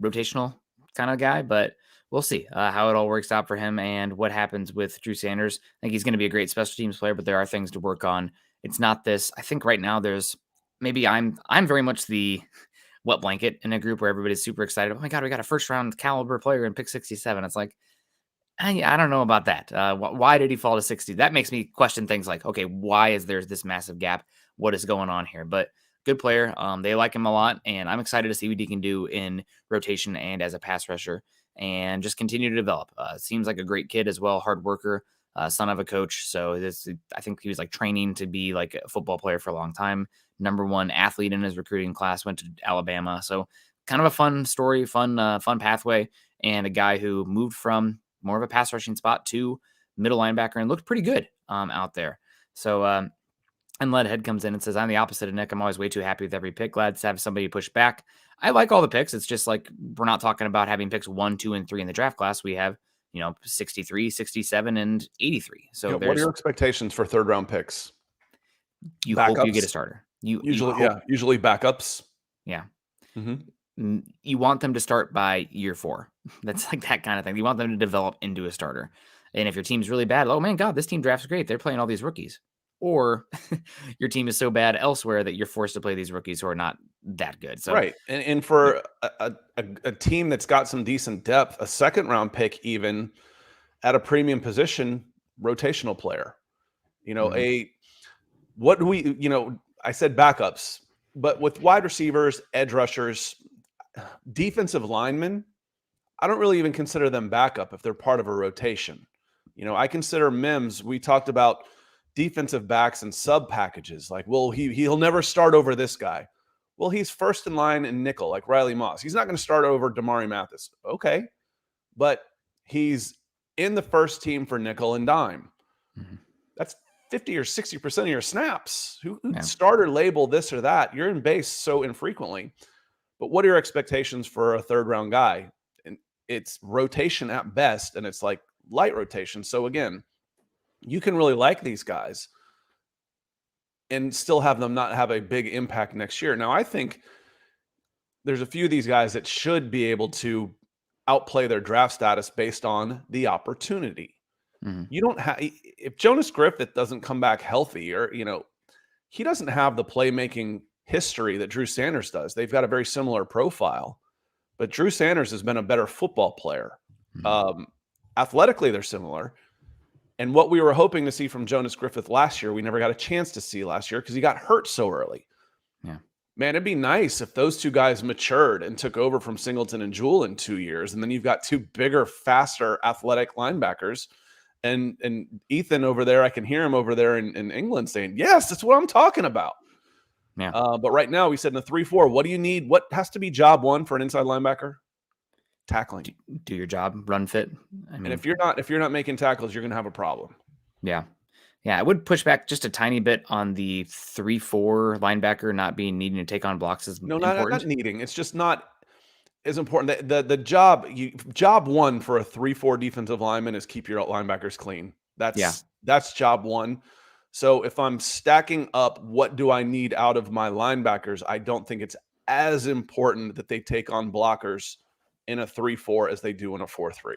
[SPEAKER 1] rotational kind of guy, but we'll see how it all works out for him and what happens with Drew Sanders. I think he's going to be a great special teams player, but there are things to work on. It's not this. I think right now I'm very much the wet blanket in a group where everybody's super excited. Oh my God, we got a first round caliber player in pick 67. It's like, I don't know about that. Why did he fall to 60? That makes me question things like, okay, why is there this massive gap? What is going on here? But good player. They like him a lot, and I'm excited to see what he can do in rotation and as a pass rusher, and just continue to develop. Seems like a great kid as well, hard worker, son of a coach. So I think he was like training to be like a football player for a long time. Number 1 athlete in his recruiting class, went to Alabama. So kind of a fun story, fun pathway, and a guy who moved from more of a pass rushing spot to middle linebacker and looked pretty good out there. So, and Leadhead comes in and says, I'm the opposite of Nick. I'm always way too happy with every pick. Glad to have somebody push back. I like all the picks. It's just like, we're not talking about having picks 1, 2, and 3 in the draft class. We have, 63, 67, and 83. So
[SPEAKER 2] what are your expectations for third round picks?
[SPEAKER 1] You
[SPEAKER 2] backups?
[SPEAKER 1] Hope you get a starter.
[SPEAKER 2] Usually backups.
[SPEAKER 1] Yeah.
[SPEAKER 2] Mm-hmm.
[SPEAKER 1] You want them to start by year 4. That's like that kind of thing. You want them to develop into a starter. And if your team's really bad, oh man, God, this team drafts great. They're playing all these rookies. Or your team is so bad elsewhere that you're forced to play these rookies who are not that good. So
[SPEAKER 2] right. And for a team that's got some decent depth, a second round pick, even at a premium position, rotational player, what do we, I said backups, but with wide receivers, edge rushers, defensive linemen, I don't really even consider them backup if they're part of a rotation. I consider Mims. We talked about defensive backs and sub packages. Like, well, he'll never start over this guy. Well, he's first in line in nickel, like Riley Moss. He's not going to start over Damari Mathis. Okay. But he's in the first team for nickel and dime.
[SPEAKER 1] Mm-hmm.
[SPEAKER 2] That's 50 or 60% of your snaps. Who starter label this or that? You're in base so infrequently. But what are your expectations for a third round guy? And it's rotation at best, and it's like light rotation. So again, you can really like these guys and still have them not have a big impact next year. Now, I think there's a few of these guys that should be able to outplay their draft status based on the opportunity.
[SPEAKER 1] Mm-hmm.
[SPEAKER 2] You don't have, if Jonas Griffith doesn't come back healthy, or, he doesn't have the playmaking history that Drew Sanders does. They've got a very similar profile, but Drew Sanders has been a better football player. Mm-hmm. Athletically, they're similar. And what we were hoping to see from Jonas Griffith last year, we never got a chance to see last year because he got hurt so early.
[SPEAKER 1] Yeah.
[SPEAKER 2] Man, it'd be nice if those two guys matured and took over from Singleton and Jewell in 2 years. And then you've got 2 bigger, faster, athletic linebackers. And Ethan over there, I can hear him over there in England saying, yes, that's what I'm talking about.
[SPEAKER 1] Yeah.
[SPEAKER 2] But right now we said in the 3-4, what do you need? What has to be job one for an inside linebacker? Tackling.
[SPEAKER 1] Do your job, run fit. I mean,
[SPEAKER 2] And if you're not making tackles, you're going to have a problem.
[SPEAKER 1] Yeah. Yeah, I would push back just a tiny bit on the 3-4 linebacker not needing to take on blocks is
[SPEAKER 2] No,
[SPEAKER 1] important.
[SPEAKER 2] not needing. It's just not as important. The job one for a 3-4 defensive lineman is keep your linebackers clean. That's job one. So if I'm stacking up, what do I need out of my linebackers? I don't think it's as important that they take on blockers in a 3-4 as they do in a 4-3.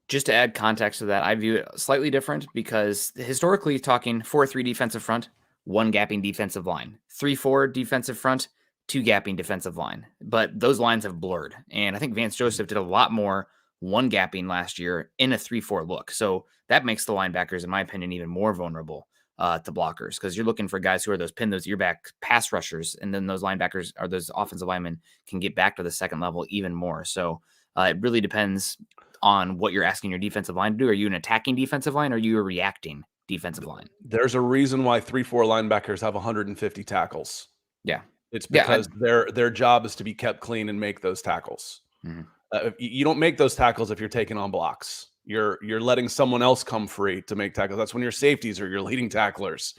[SPEAKER 1] Just to add context to that, I view it slightly different because historically talking 4-3 defensive front, 1 gapping defensive line, 3-4 defensive front, 2 gapping defensive line. But those lines have blurred. And I think Vance Joseph did a lot more 1 gapping last year in a 3-4 look. So that makes the linebackers, in my opinion, even more vulnerable to blockers because you're looking for guys who are those ear back pass rushers. And then those linebackers or those offensive linemen can get back to the second level even more. So it really depends on what you're asking your defensive line to do. Are you an attacking defensive line or are you a reacting defensive line?
[SPEAKER 2] There's a reason why 3-4 linebackers have 150 tackles.
[SPEAKER 1] Yeah.
[SPEAKER 2] It's because their job is to be kept clean and make those tackles. Mm-hmm. You don't make those tackles if you're taking on blocks. You're letting someone else come free to make tackles. That's when your safeties are your leading tacklers.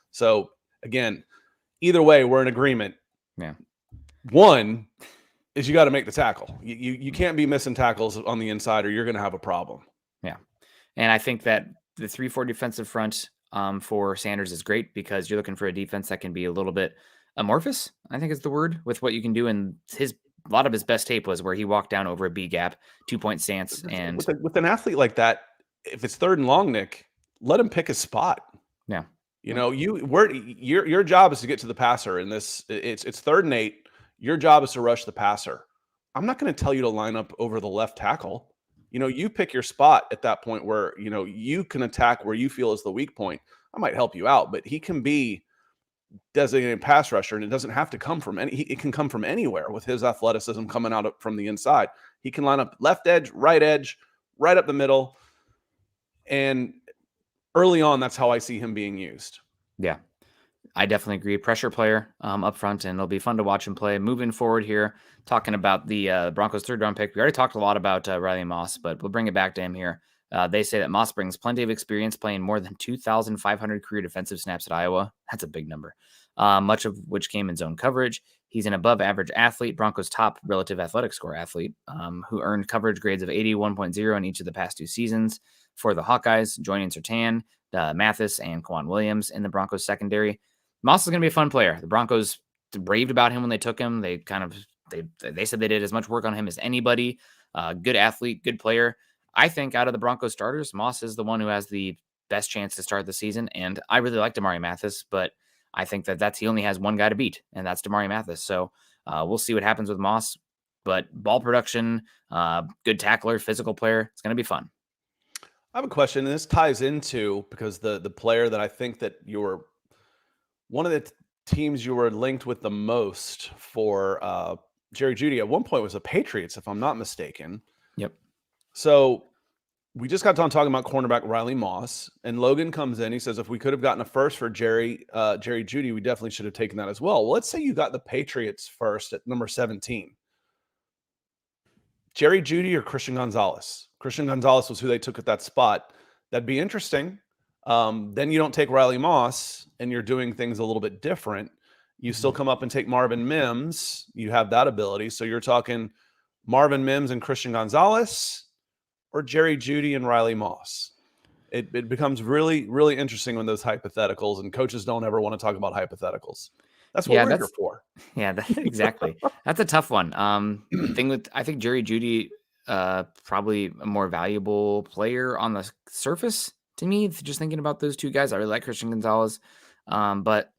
[SPEAKER 2] So again, either way, we're in agreement.
[SPEAKER 1] Yeah.
[SPEAKER 2] One is you got to make the tackle. You can't be missing tackles on the inside or you're going to have a problem.
[SPEAKER 1] Yeah. And I think that the 3-4 defensive front for Sanders is great because you're looking for a defense that can be a little bit amorphous, I think is the word, with what you can do. And a lot of his best tape was where he walked down over a B gap, 2-point stance. And
[SPEAKER 2] with an athlete like that, if it's 3rd and long, Nick, let him pick his spot.
[SPEAKER 1] Yeah.
[SPEAKER 2] You know, your job is to get to the passer in this. It's 3rd and 8. Your job is to rush the passer. I'm not going to tell you to line up over the left tackle. You know, you pick your spot at that point where, you know, you can attack where you feel is the weak point. I might help you out, but he can be designated pass rusher, and it doesn't have to come from it can come from anywhere with his athleticism coming out from the inside. He can line up left edge, right up the middle. And early on, that's how I see him being used.
[SPEAKER 1] Yeah, I definitely agree. Pressure player up front, and it'll be fun to watch him play. Moving forward here, talking about the Broncos' 3rd-round pick. We already talked a lot about Riley Moss, but we'll bring it back to him here. They say that Moss brings plenty of experience playing more than 2,500 career defensive snaps at Iowa. That's a big number, much of which came in zone coverage. He's an above-average athlete, Broncos' top relative athletic score athlete, who earned coverage grades of 81.0 in each of the past 2 seasons for the Hawkeyes, joining Surtain, Mathis, and Kwan Williams in the Broncos secondary. Moss is going to be a fun player. The Broncos raved about him when they took him. They said they did as much work on him as anybody. Good athlete, good player. I think out of the Broncos starters, Moss is the one who has the best chance to start the season. And I really like Damari Mathis, but I think that he only has one guy to beat, and that's Damari Mathis. So we'll see what happens with Moss. But ball production, good tackler, physical player. It's going to be fun.
[SPEAKER 2] I have a question, and this ties into because the player that I think that you're one of the teams you were linked with the most for Jerry Jeudy at one point was the Patriots, if I'm not mistaken.
[SPEAKER 1] Yep.
[SPEAKER 2] So we just got done talking about cornerback Riley Moss, and Logan comes in. He says, if we could have gotten a first for Jerry Jeudy, we definitely should have taken that as well. Well, let's say you got the Patriots first at number 17. Jerry Jeudy or Christian Gonzalez? Christian Gonzalez was who they took at that spot. That'd be interesting. Then you don't take Riley Moss, and you're doing things a little bit different. You still come up and take Marvin Mims. You have that ability. So you're talking Marvin Mims and Christian Gonzalez, or Jerry Jeudy and Riley Moss. It becomes really, really interesting when those hypotheticals, and coaches don't ever want to talk about hypotheticals. That's what we're here for.
[SPEAKER 1] Yeah, exactly. That's a tough one. I think Jerry Jeudy, probably a more valuable player on the surface to me. Just thinking about those two guys, I really like Christian Gonzalez, but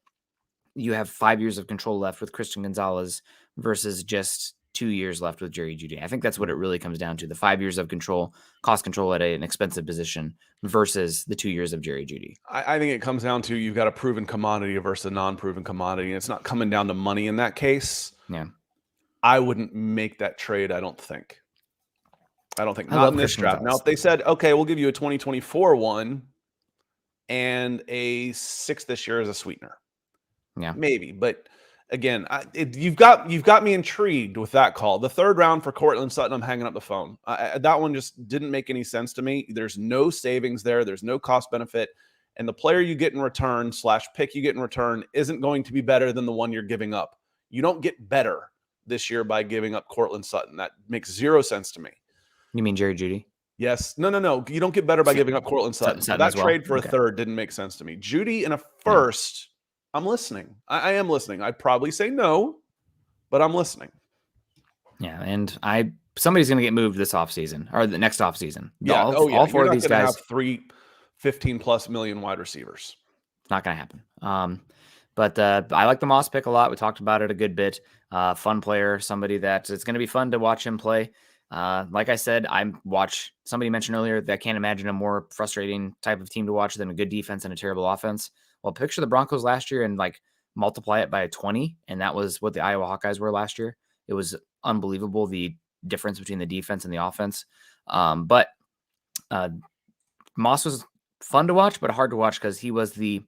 [SPEAKER 1] you have 5 years of control left with Christian Gonzalez versus just 2 years left with Jerry Jeudy. I think that's what it really comes down to: the 5 years of control, cost control at an expensive position versus the 2 years of Jerry Jeudy.
[SPEAKER 2] I think it comes down to you've got a proven commodity versus a non-proven commodity. And it's not coming down to money in that case.
[SPEAKER 1] Yeah.
[SPEAKER 2] I wouldn't make that trade, I don't think. I don't think
[SPEAKER 1] I
[SPEAKER 2] not
[SPEAKER 1] love
[SPEAKER 2] in this
[SPEAKER 1] Christian
[SPEAKER 2] draft. Now,
[SPEAKER 1] Gonzalez.
[SPEAKER 2] if they said, okay, we'll give you a 2024 one and a 6 this year as a sweetener,
[SPEAKER 1] Yeah.
[SPEAKER 2] maybe. But again, you've got me intrigued with that call. The third round for Cortland Sutton, I'm hanging up the phone. That one just didn't make any sense to me. There's no savings there. There's no cost benefit. And the player you get in return / pick you get in return isn't going to be better than the one you're giving up. You don't get better this year by giving up Cortland Sutton. That makes zero sense to me.
[SPEAKER 1] You mean Jerry Jeudy?
[SPEAKER 2] Yes. No. You don't get better by giving up Cortland Sutton. So
[SPEAKER 1] Sutton
[SPEAKER 2] that
[SPEAKER 1] as well.
[SPEAKER 2] trade for
[SPEAKER 1] Okay.
[SPEAKER 2] a third didn't make sense to me. Jeudy in a first, I'm listening. I am listening. I'd probably say no, but I'm listening.
[SPEAKER 1] Yeah, and somebody's going to get moved this offseason or the next offseason.
[SPEAKER 2] Yeah.
[SPEAKER 1] All four of these guys
[SPEAKER 2] have 3 $15+ million wide receivers.
[SPEAKER 1] It's not going to happen. But I like the Moss pick a lot. We talked about it a good bit. Fun player, somebody that it's going to be fun to watch him play. Like I said, somebody mentioned earlier that I can't imagine a more frustrating type of team to watch than a good defense and a terrible offense. Well, picture the Broncos last year and like multiply it by 20. And that was what the Iowa Hawkeyes were last year. It was unbelievable, the difference between the defense and the offense. But Moss was fun to watch, but hard to watch because he was the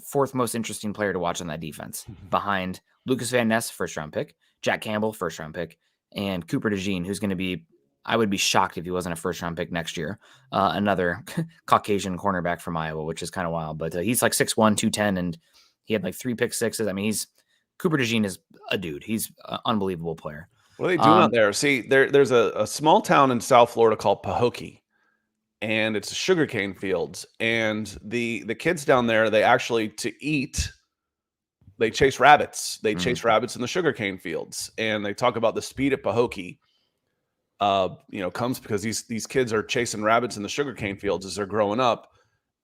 [SPEAKER 1] fourth most interesting player to watch on that defense behind Lucas Van Ness, first round pick, Jack Campbell, first round pick, and Cooper DeJean, who's going to be, I would be shocked if he wasn't a first round pick next year. Another Caucasian cornerback from Iowa, which is kind of wild, but he's like 6'1", 210, and he had like 3 pick sixes. I mean, Cooper DeJean is a dude. He's an unbelievable player.
[SPEAKER 2] What are they doing out there? See, there's a small town in South Florida called Pahokee, and it's sugarcane fields. And the kids down there, they actually, to eat, they chase rabbits. They chase rabbits in the sugarcane fields. And they talk about the speed at Pahokee, comes because these kids are chasing rabbits in the sugarcane fields as they're growing up.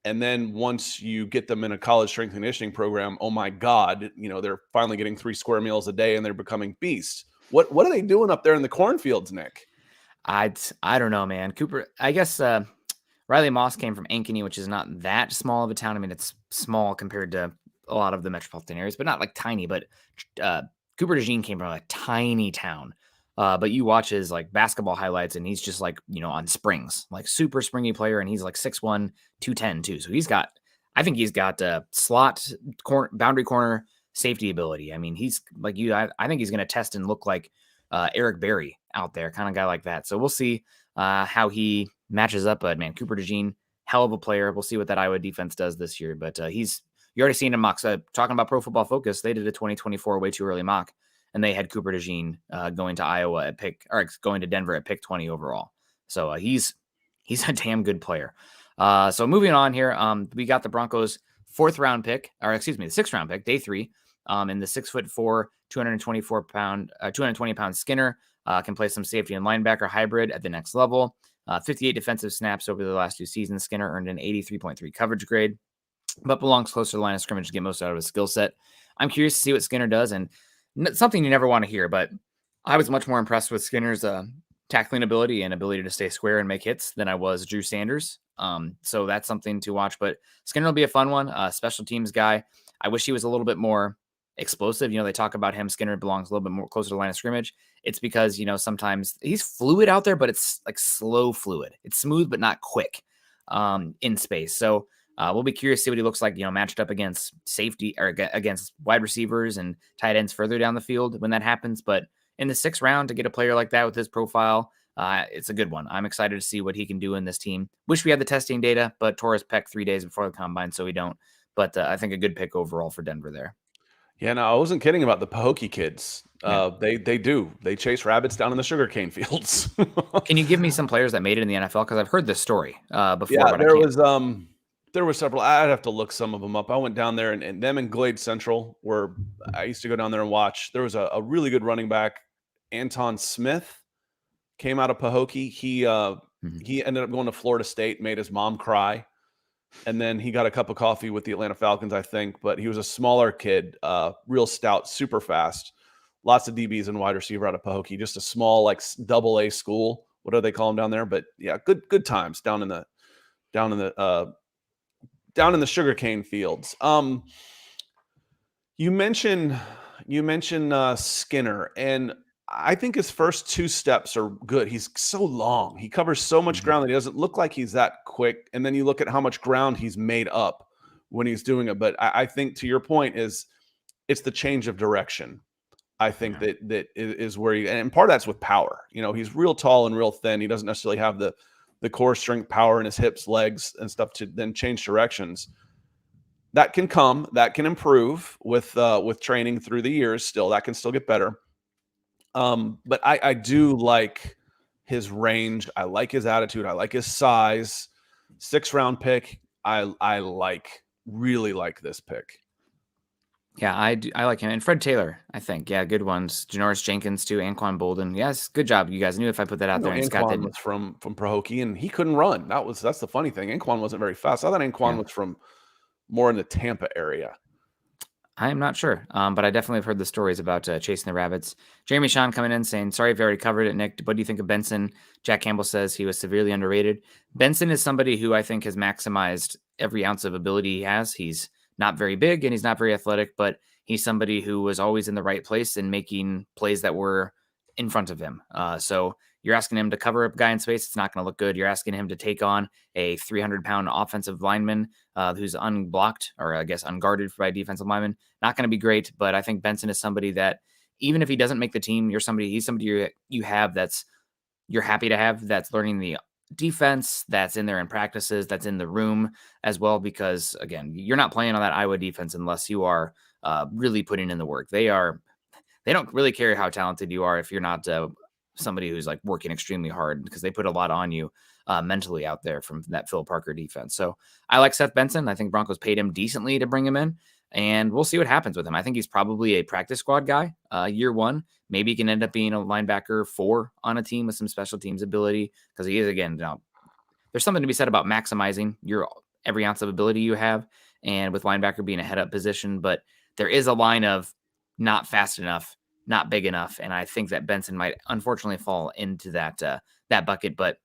[SPEAKER 2] And then once you get them in a college strength and conditioning program, oh my God, they're finally getting 3 square meals a day and they're becoming beasts. What are they doing up there in the cornfields, Nick?
[SPEAKER 1] I don't know, man. Cooper, I guess Riley Moss came from Ankeny, which is not that small of a town. I mean, it's small compared to a lot of the metropolitan areas, but not like tiny. But Cooper DeJean came from a tiny town. But you watch his like basketball highlights, and he's just like on springs, like super springy player, and he's like 6'1", 210 too. So I think he's got slot boundary corner safety ability. I mean, he's like I think he's going to test and look like Eric Berry out there, kind of guy like that. So we'll see how he matches up. But man, Cooper DeJean, hell of a player. We'll see what that Iowa defense does this year. But you already seen him mocks. Talking about Pro Football Focus, they did a 2024 way too early mock, and they had Cooper DeJean going to Iowa going to Denver at pick 20 overall. So he's a damn good player. So moving on here, we got the Broncos the 6th round pick, day 3. In the 6'4", 220 pound Skinner can play some safety and linebacker hybrid at the next level. 58 defensive snaps over the last 2 seasons. Skinner earned an 83.3 coverage grade, but belongs closer to the line of scrimmage to get most out of his skill set. I'm curious to see what Skinner does, and something you never want to hear, but I was much more impressed with Skinner's tackling ability and ability to stay square and make hits than I was Drew Sanders. So that's something to watch, but Skinner will be a fun one. Special teams guy. I wish he was a little bit more explosive. They talk about him. Skinner belongs a little bit more closer to the line of scrimmage. It's because, sometimes he's fluid out there, but it's like slow fluid. It's smooth, but not quick in space. So we'll be curious to see what he looks like, matched up against safety or against wide receivers and tight ends further down the field when that happens. But in the 6th round, to get a player like that with his profile, it's a good one. I'm excited to see what he can do in this team. Wish we had the testing data, but Torres pecked 3 days before the combine, so we don't. But I think a good pick overall for Denver there.
[SPEAKER 2] Yeah, no, I wasn't kidding about the Pahokee kids. Yeah. They chase rabbits down in the sugarcane fields.
[SPEAKER 1] Can you give me some players that made it in the NFL? Because I've heard this story before.
[SPEAKER 2] Yeah,
[SPEAKER 1] but
[SPEAKER 2] there were several. I'd have to look some of them up. I went down there, and them in Glade Central, where I used to go down there and watch. There was a really good running back, Anton Smith, came out of Pahokee. He ended up going to Florida State, made his mom cry. And then he got a cup of coffee with the Atlanta Falcons, I think. But he was a smaller kid, real stout, super fast. Lots of DBs and wide receiver out of Pahokee. Just a small, like AA school. What do they call them down there? But yeah, good times down in the sugarcane fields. You mentioned Skinner, and I think his first 2 steps are good. He's so long. He covers so much
[SPEAKER 1] Mhm.
[SPEAKER 2] ground that he doesn't look like he's that quick. And then you look at how much ground he's made up when he's doing it. But I think to your point is it's the change of direction. I think
[SPEAKER 1] Yeah.
[SPEAKER 2] that is where you, and part of that's with power. He's real tall and real thin. He doesn't necessarily have the core strength power in his hips, legs, and stuff to then change directions. That can improve with training through the years. Still, that can still get better. But I do like his range. I like his attitude. I like his size. 6th-round pick. I really like this pick.
[SPEAKER 1] Yeah, I like him. And Fred Taylor, I think. Yeah, good ones. Janoris Jenkins, too. Anquan Bolden. Yes, good job, you guys. I knew if I put that
[SPEAKER 2] I
[SPEAKER 1] out
[SPEAKER 2] know
[SPEAKER 1] there and Scott
[SPEAKER 2] Anquan
[SPEAKER 1] didn't.
[SPEAKER 2] was from Pahokee, and he couldn't run. That's the funny thing. Anquan wasn't very fast. I thought Anquan
[SPEAKER 1] Yeah.
[SPEAKER 2] was from more in the Tampa area.
[SPEAKER 1] I am not sure, but I definitely have heard the stories about chasing the rabbits. Jeremy Sean coming in saying, sorry if you already covered it, Nick. What do you think of Benson? Jack Campbell says he was severely underrated. Benson is somebody who I think has maximized every ounce of ability he has. He's not very big and he's not very athletic, but he's somebody who was always in the right place and making plays that were in front of him. So you're asking him to cover a guy in space, it's not going to look good. You're asking him to take on a 300-pound offensive lineman who's unblocked, or I guess unguarded by a defensive lineman. Not going to be great, but I think Benson is somebody that even if he doesn't make the team, he's somebody you have you're happy to have, that's learning the defense, that's in there in practices, that's in the room as well, because again, you're not playing on that Iowa defense unless you are really putting in the work. They don't really care how talented you are if you're not somebody who's like working extremely hard, because they put a lot on you mentally out there from that Phil Parker defense. So I like Seth Benson. I think Broncos paid him decently to bring him in, and we'll see what happens with him. I think he's probably a practice squad guy year one. Maybe he can end up being a linebacker 4 on a team with some special teams ability, because he is, again, there's something to be said about maximizing your every ounce of ability you have, and with linebacker being a head up position. But there is a line of not fast enough, not big enough, and I think that Benson might unfortunately fall into that bucket. But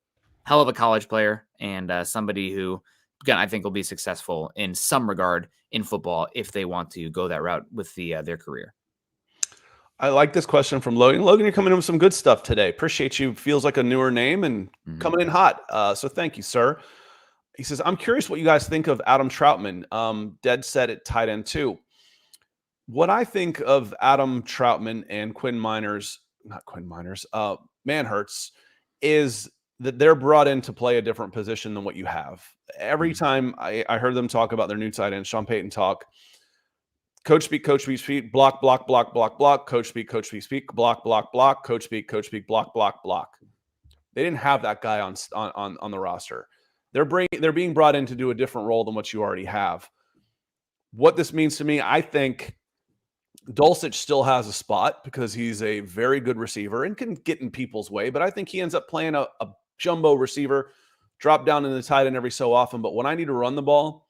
[SPEAKER 1] hell of a college player, and somebody who, again, I think will be successful in some regard in football if they want to go that route with their career.
[SPEAKER 2] I like this question from Logan. Logan, you're coming in with some good stuff today. Appreciate you. Feels like a newer name and
[SPEAKER 1] Mhm.
[SPEAKER 2] coming in hot. So thank you, sir. He says, I'm curious what you guys think of Adam Troutman. Dead set at tight end too. What I think of Adam Troutman and Manhurts, is that they're brought in to play a different position than what you have. Every
[SPEAKER 1] Mhm.
[SPEAKER 2] time I heard them talk about their new tight end, Sean Payton talk, coach speak, block, block, block, block, block, coach speak, block, block, block, coach speak, block, block, block. They didn't have that guy on the roster. They're being brought in to do a different role than what you already have. What this means to me, I think Dulcich still has a spot because he's a very good receiver and can get in people's way, but I think he ends up playing a jumbo receiver, drop down in the tight end every so often. But when I need to run the ball,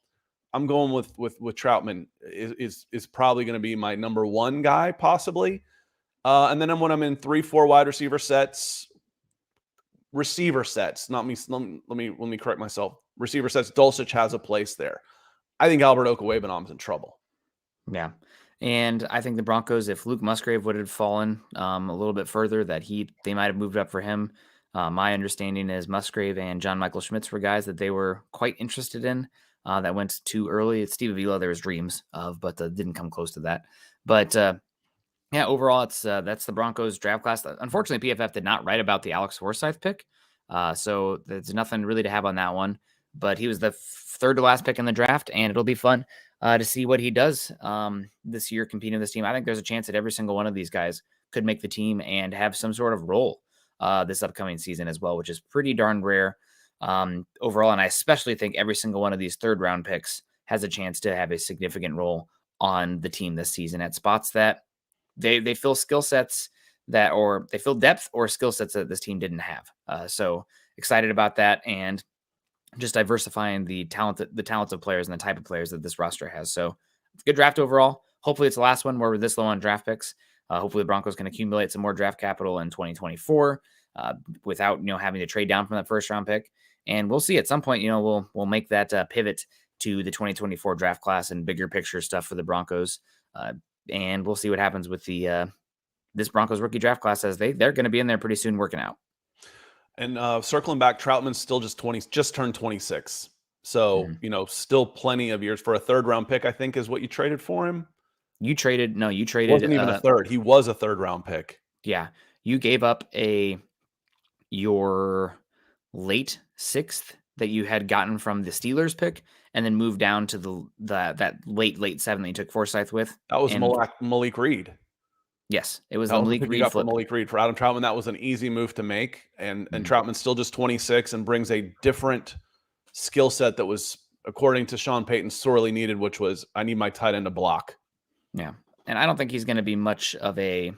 [SPEAKER 2] I'm going with Troutman is probably going to be my number one guy, possibly. And then when I'm in 3-4 wide receiver sets, not me. Let me correct myself. Receiver sets. Dulcich has a place there. I think Albert Okwuegbunam's in trouble.
[SPEAKER 1] Yeah. And I think the Broncos, if Luke Musgrave would have fallen a little bit further, they might have moved up for him. My understanding is Musgrave and John Michael Schmitz were guys that they were quite interested in that went too early. It's Steve Avila, there was dreams of, but didn't come close to that. But yeah, overall, it's that's the Broncos draft class. Unfortunately, PFF did not write about the Alex Forsyth pick, so there's nothing really to have on that one. But he was the third to last pick in the draft, and it'll be fun to see what he does this year competing with this team. I think there's a chance that every single one of these guys could make the team and have some sort of role this upcoming season as well, which is pretty darn rare overall. And I especially think every single one of these third round picks has a chance to have a significant role on the team this season at spots that they fill skill sets or they fill depth or skill sets that this team didn't have. So excited about that, and just diversifying the talents of players and the type of players that this roster has. So good draft overall. Hopefully it's the last one where we're this low on draft picks. Hopefully the Broncos can accumulate some more draft capital in 2024 without having to trade down from that first round pick. And we'll see at some point. We'll make that pivot to the 2024 draft class and bigger picture stuff for the Broncos. And we'll see what happens with the this Broncos rookie draft class says they're going to be in there pretty soon working out.
[SPEAKER 2] And circling back, Troutman's still just turned 26. So, still plenty of years for a 3rd-round pick, I think, is what you traded for him.
[SPEAKER 1] You traded.
[SPEAKER 2] Wasn't even a 3rd. He was a 3rd-round pick.
[SPEAKER 1] Yeah. You gave up your late 6th that you had gotten from the Steelers pick, and then moved down to that late 7th that you took Forsyth with.
[SPEAKER 2] That was Malik Reed.
[SPEAKER 1] Yes, it was the Malik Reed flip.
[SPEAKER 2] Malik Reed for Adam Troutman. That was an easy move to make, and Troutman's still just 26 and brings a different skill set that was, according to Sean Payton, sorely needed, which was, I need my tight end to block.
[SPEAKER 1] Yeah, and I don't think he's going to be much of a.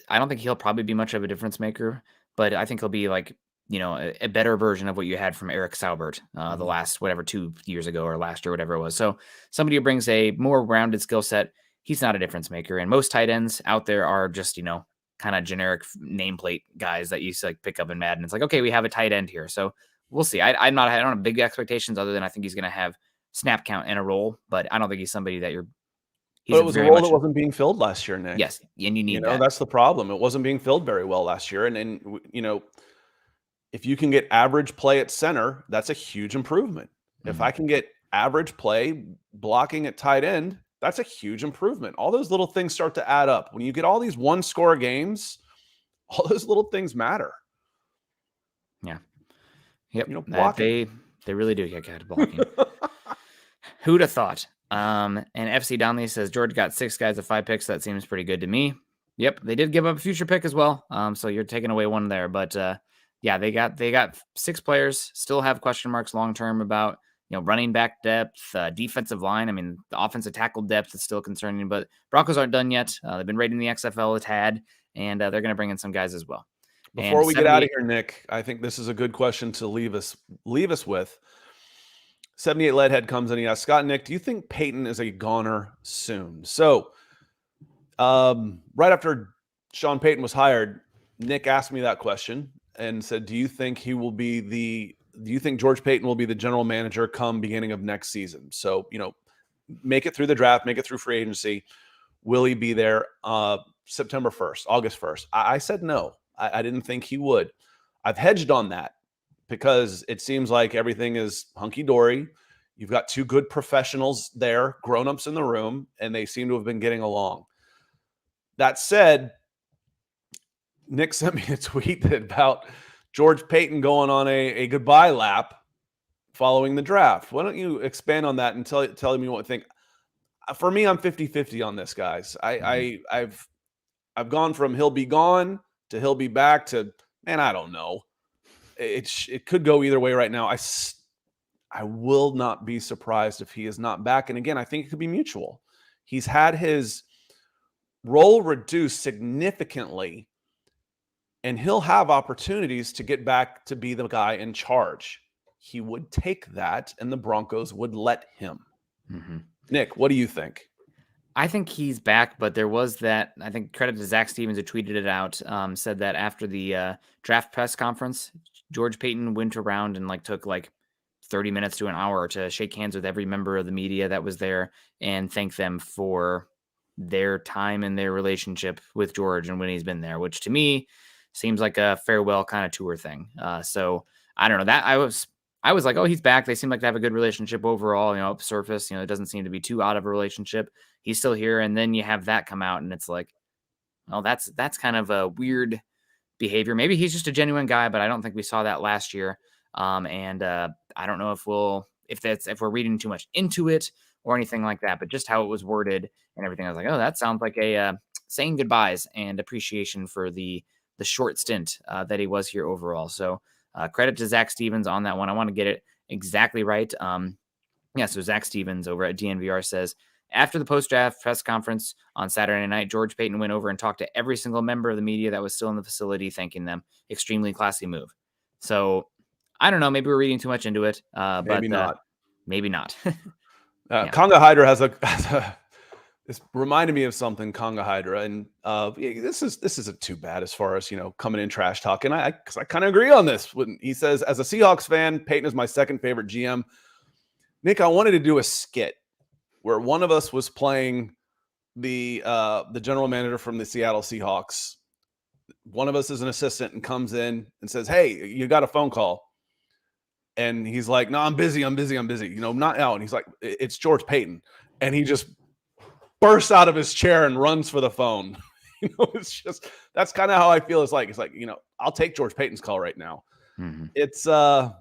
[SPEAKER 1] I don't think he'll probably be much of a difference maker, but I think he'll be like, a better version of what you had from Eric Saubert the last 2 years ago or last year, whatever it was. So somebody who brings a more rounded skill set. He's not a difference maker, and most tight ends out there are just, kind of generic nameplate guys that you like pick up in Madden. It's like, okay, we have a tight end here, so we'll see. I don't have big expectations other than I think he's going to have snap count and a role, but I don't think he's somebody that you're.
[SPEAKER 2] But it was a role that wasn't being filled last year, Nick.
[SPEAKER 1] Yes, and you need that.
[SPEAKER 2] That's the problem. It wasn't being filled very well last year, and if you can get average play at center, that's a huge improvement. If I can get average play blocking at tight end, that's a huge improvement. All those little things start to add up. When you get all these 1-score games, all those little things matter.
[SPEAKER 1] Yeah. Yep. They really do get good blocking. Who'd have thought? And FC Donnelly says George got 6 guys at 5 picks. That seems pretty good to me. Yep. They did give up a future pick as well. So you're taking away one there, but yeah, they got 6 players, still have question marks long-term about, running back depth, defensive line. I mean, the offensive tackle depth is still concerning, but Broncos aren't done yet. They've been rating the XFL a tad, and they're going to bring in some guys as well.
[SPEAKER 2] Before we get out of here, Nick, I think this is a good question to leave us with. 78 Leadhead comes in. He asks, Scott and Nick, do you think Peyton is a goner soon? So, right after Sean Payton was hired, Nick asked me that question and said, do you think George Payton will be the general manager come beginning of next season? So, make it through the draft, make it through free agency. Will he be there September 1st, August 1st? I said no. I didn't think he would. I've hedged on that because it seems like everything is hunky-dory. You've got 2 good professionals there, grown-ups in the room, and they seem to have been getting along. That said, Nick sent me a tweet about George Payton going on a goodbye lap following the draft. Why don't you expand on that and tell me what you think? For me, I'm 50-50 on this, guys. I've gone from he'll be gone to he'll be back to, man, I don't know. It could go either way right now. I will not be surprised if he is not back. And again, I think it could be mutual. He's had his role reduced significantly, and he'll have opportunities to get back to be the guy in charge. He would take that, and the Broncos would let him.
[SPEAKER 1] Mm-hmm.
[SPEAKER 2] Nick, what do you think?
[SPEAKER 1] I think he's back, but there was that, I think credit to Zach Stevens who tweeted it out, said that after the draft press conference, George Payton went around and took 30 minutes to an hour to shake hands with every member of the media that was there and thank them for their time and their relationship with George and when he's been there, which to me seems like a farewell kind of tour thing. So I don't know that I was like, oh, he's back. They seem like they have a good relationship overall, up surface, it doesn't seem to be too out of a relationship. He's still here. And then you have that come out and it's like, well, that's kind of a weird behavior. Maybe he's just a genuine guy, but I don't think we saw that last year. I don't know if we're reading too much into it or anything like that, but just how it was worded and everything. I was like, oh, that sounds like a saying goodbyes and appreciation for the short stint that he was here overall. So credit to Zach Stevens on that one. I want to get it exactly right. So Zach Stevens over at DNVR says, after the post-draft press conference on Saturday night, George Payton went over and talked to every single member of the media that was still in the facility, thanking them. Extremely classy move. So I don't know. Maybe we're reading too much into it.
[SPEAKER 2] Maybe not.
[SPEAKER 1] Maybe not.
[SPEAKER 2] Yeah. Conga Hydra has this reminded me of something, Conga Hydra. And this isn't too bad as far as, coming in trash talking. Because I kind of agree on this. When he says, as a Seahawks fan, Payton is my second favorite GM. Nick, I wanted to do a skit where one of us was playing the general manager from the Seattle Seahawks. One of us is an assistant and comes in and says, "Hey, you got a phone call." And he's like, "No, I'm busy. Not now." And he's like, "It's George Payton." And he just bursts out of his chair and runs for the phone. It's just, that's kind of how I feel. It's like, I'll take George Payton's call right now.
[SPEAKER 1] Mm-hmm.
[SPEAKER 2] It's the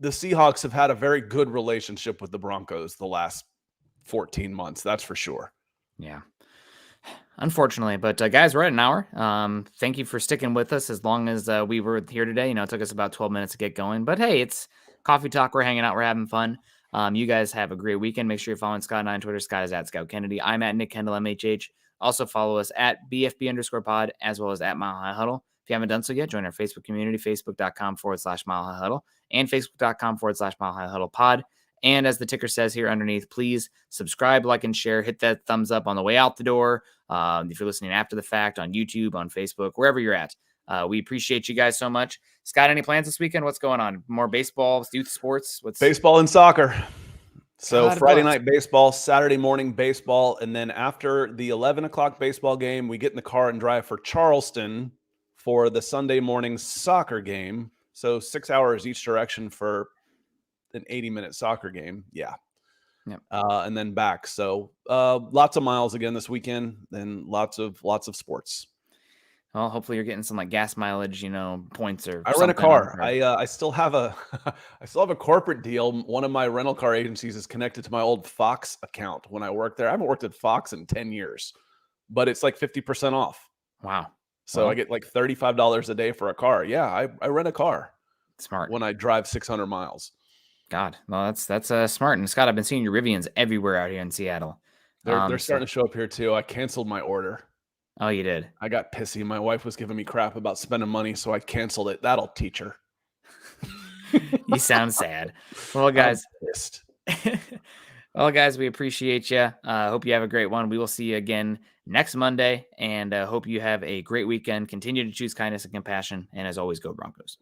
[SPEAKER 2] Seahawks have had a very good relationship with the Broncos the last 14 months. That's for sure.
[SPEAKER 1] Yeah. Unfortunately, but guys, we're at an hour. Thank you for sticking with us as long as we were here today. It took us about 12 minutes to get going, but hey, it's coffee talk. We're hanging out. We're having fun. You guys have a great weekend. Make sure you're following Scott and I on Twitter. Scott is at Scott Kennedy. I'm at Nick Kendell MHH. Also follow us at BFB_pod as well as at Mile High Huddle. If you haven't done so yet, join our Facebook community, facebook.com/Mile High Huddle and facebook.com/Mile High Huddle pod. And as the ticker says here underneath, please subscribe, like, and share. Hit that thumbs up on the way out the door. If you're listening after the fact, on YouTube, on Facebook, wherever you're at. We appreciate you guys so much. Scott, any plans this weekend? What's going on? More baseball, youth sports?
[SPEAKER 2] Baseball and soccer. So
[SPEAKER 1] God,
[SPEAKER 2] Friday night baseball, Saturday morning baseball, and then after the 11 o'clock baseball game, we get in the car and drive for Charleston for the Sunday morning soccer game. So 6 hours each direction for an 80-minute soccer game. Yeah.
[SPEAKER 1] Yep.
[SPEAKER 2] And then back. So lots of miles again this weekend and lots of sports.
[SPEAKER 1] Well, hopefully you're getting some like gas mileage, points or
[SPEAKER 2] I rent a car. I still have a corporate deal. One of my rental car agencies is connected to my old Fox account when I worked there. I haven't worked at Fox in 10 years, but it's like 50% off.
[SPEAKER 1] Wow.
[SPEAKER 2] So I get like $35 a day for a car. Yeah, I rent a car.
[SPEAKER 1] Smart.
[SPEAKER 2] When I drive 600 miles.
[SPEAKER 1] God, well, that's smart. And Scott, I've been seeing your Rivians everywhere out here in Seattle.
[SPEAKER 2] They're starting to show up here too. I canceled my order.
[SPEAKER 1] Oh, you did?
[SPEAKER 2] I got pissy. My wife was giving me crap about spending money, so I canceled it. That'll teach her.
[SPEAKER 1] You sound sad. Well, guys.
[SPEAKER 2] I'm pissed.
[SPEAKER 1] Well, guys, we appreciate you. Hope you have a great one. We will see you again next Monday, and hope you have a great weekend. Continue to choose kindness and compassion, and as always, go Broncos.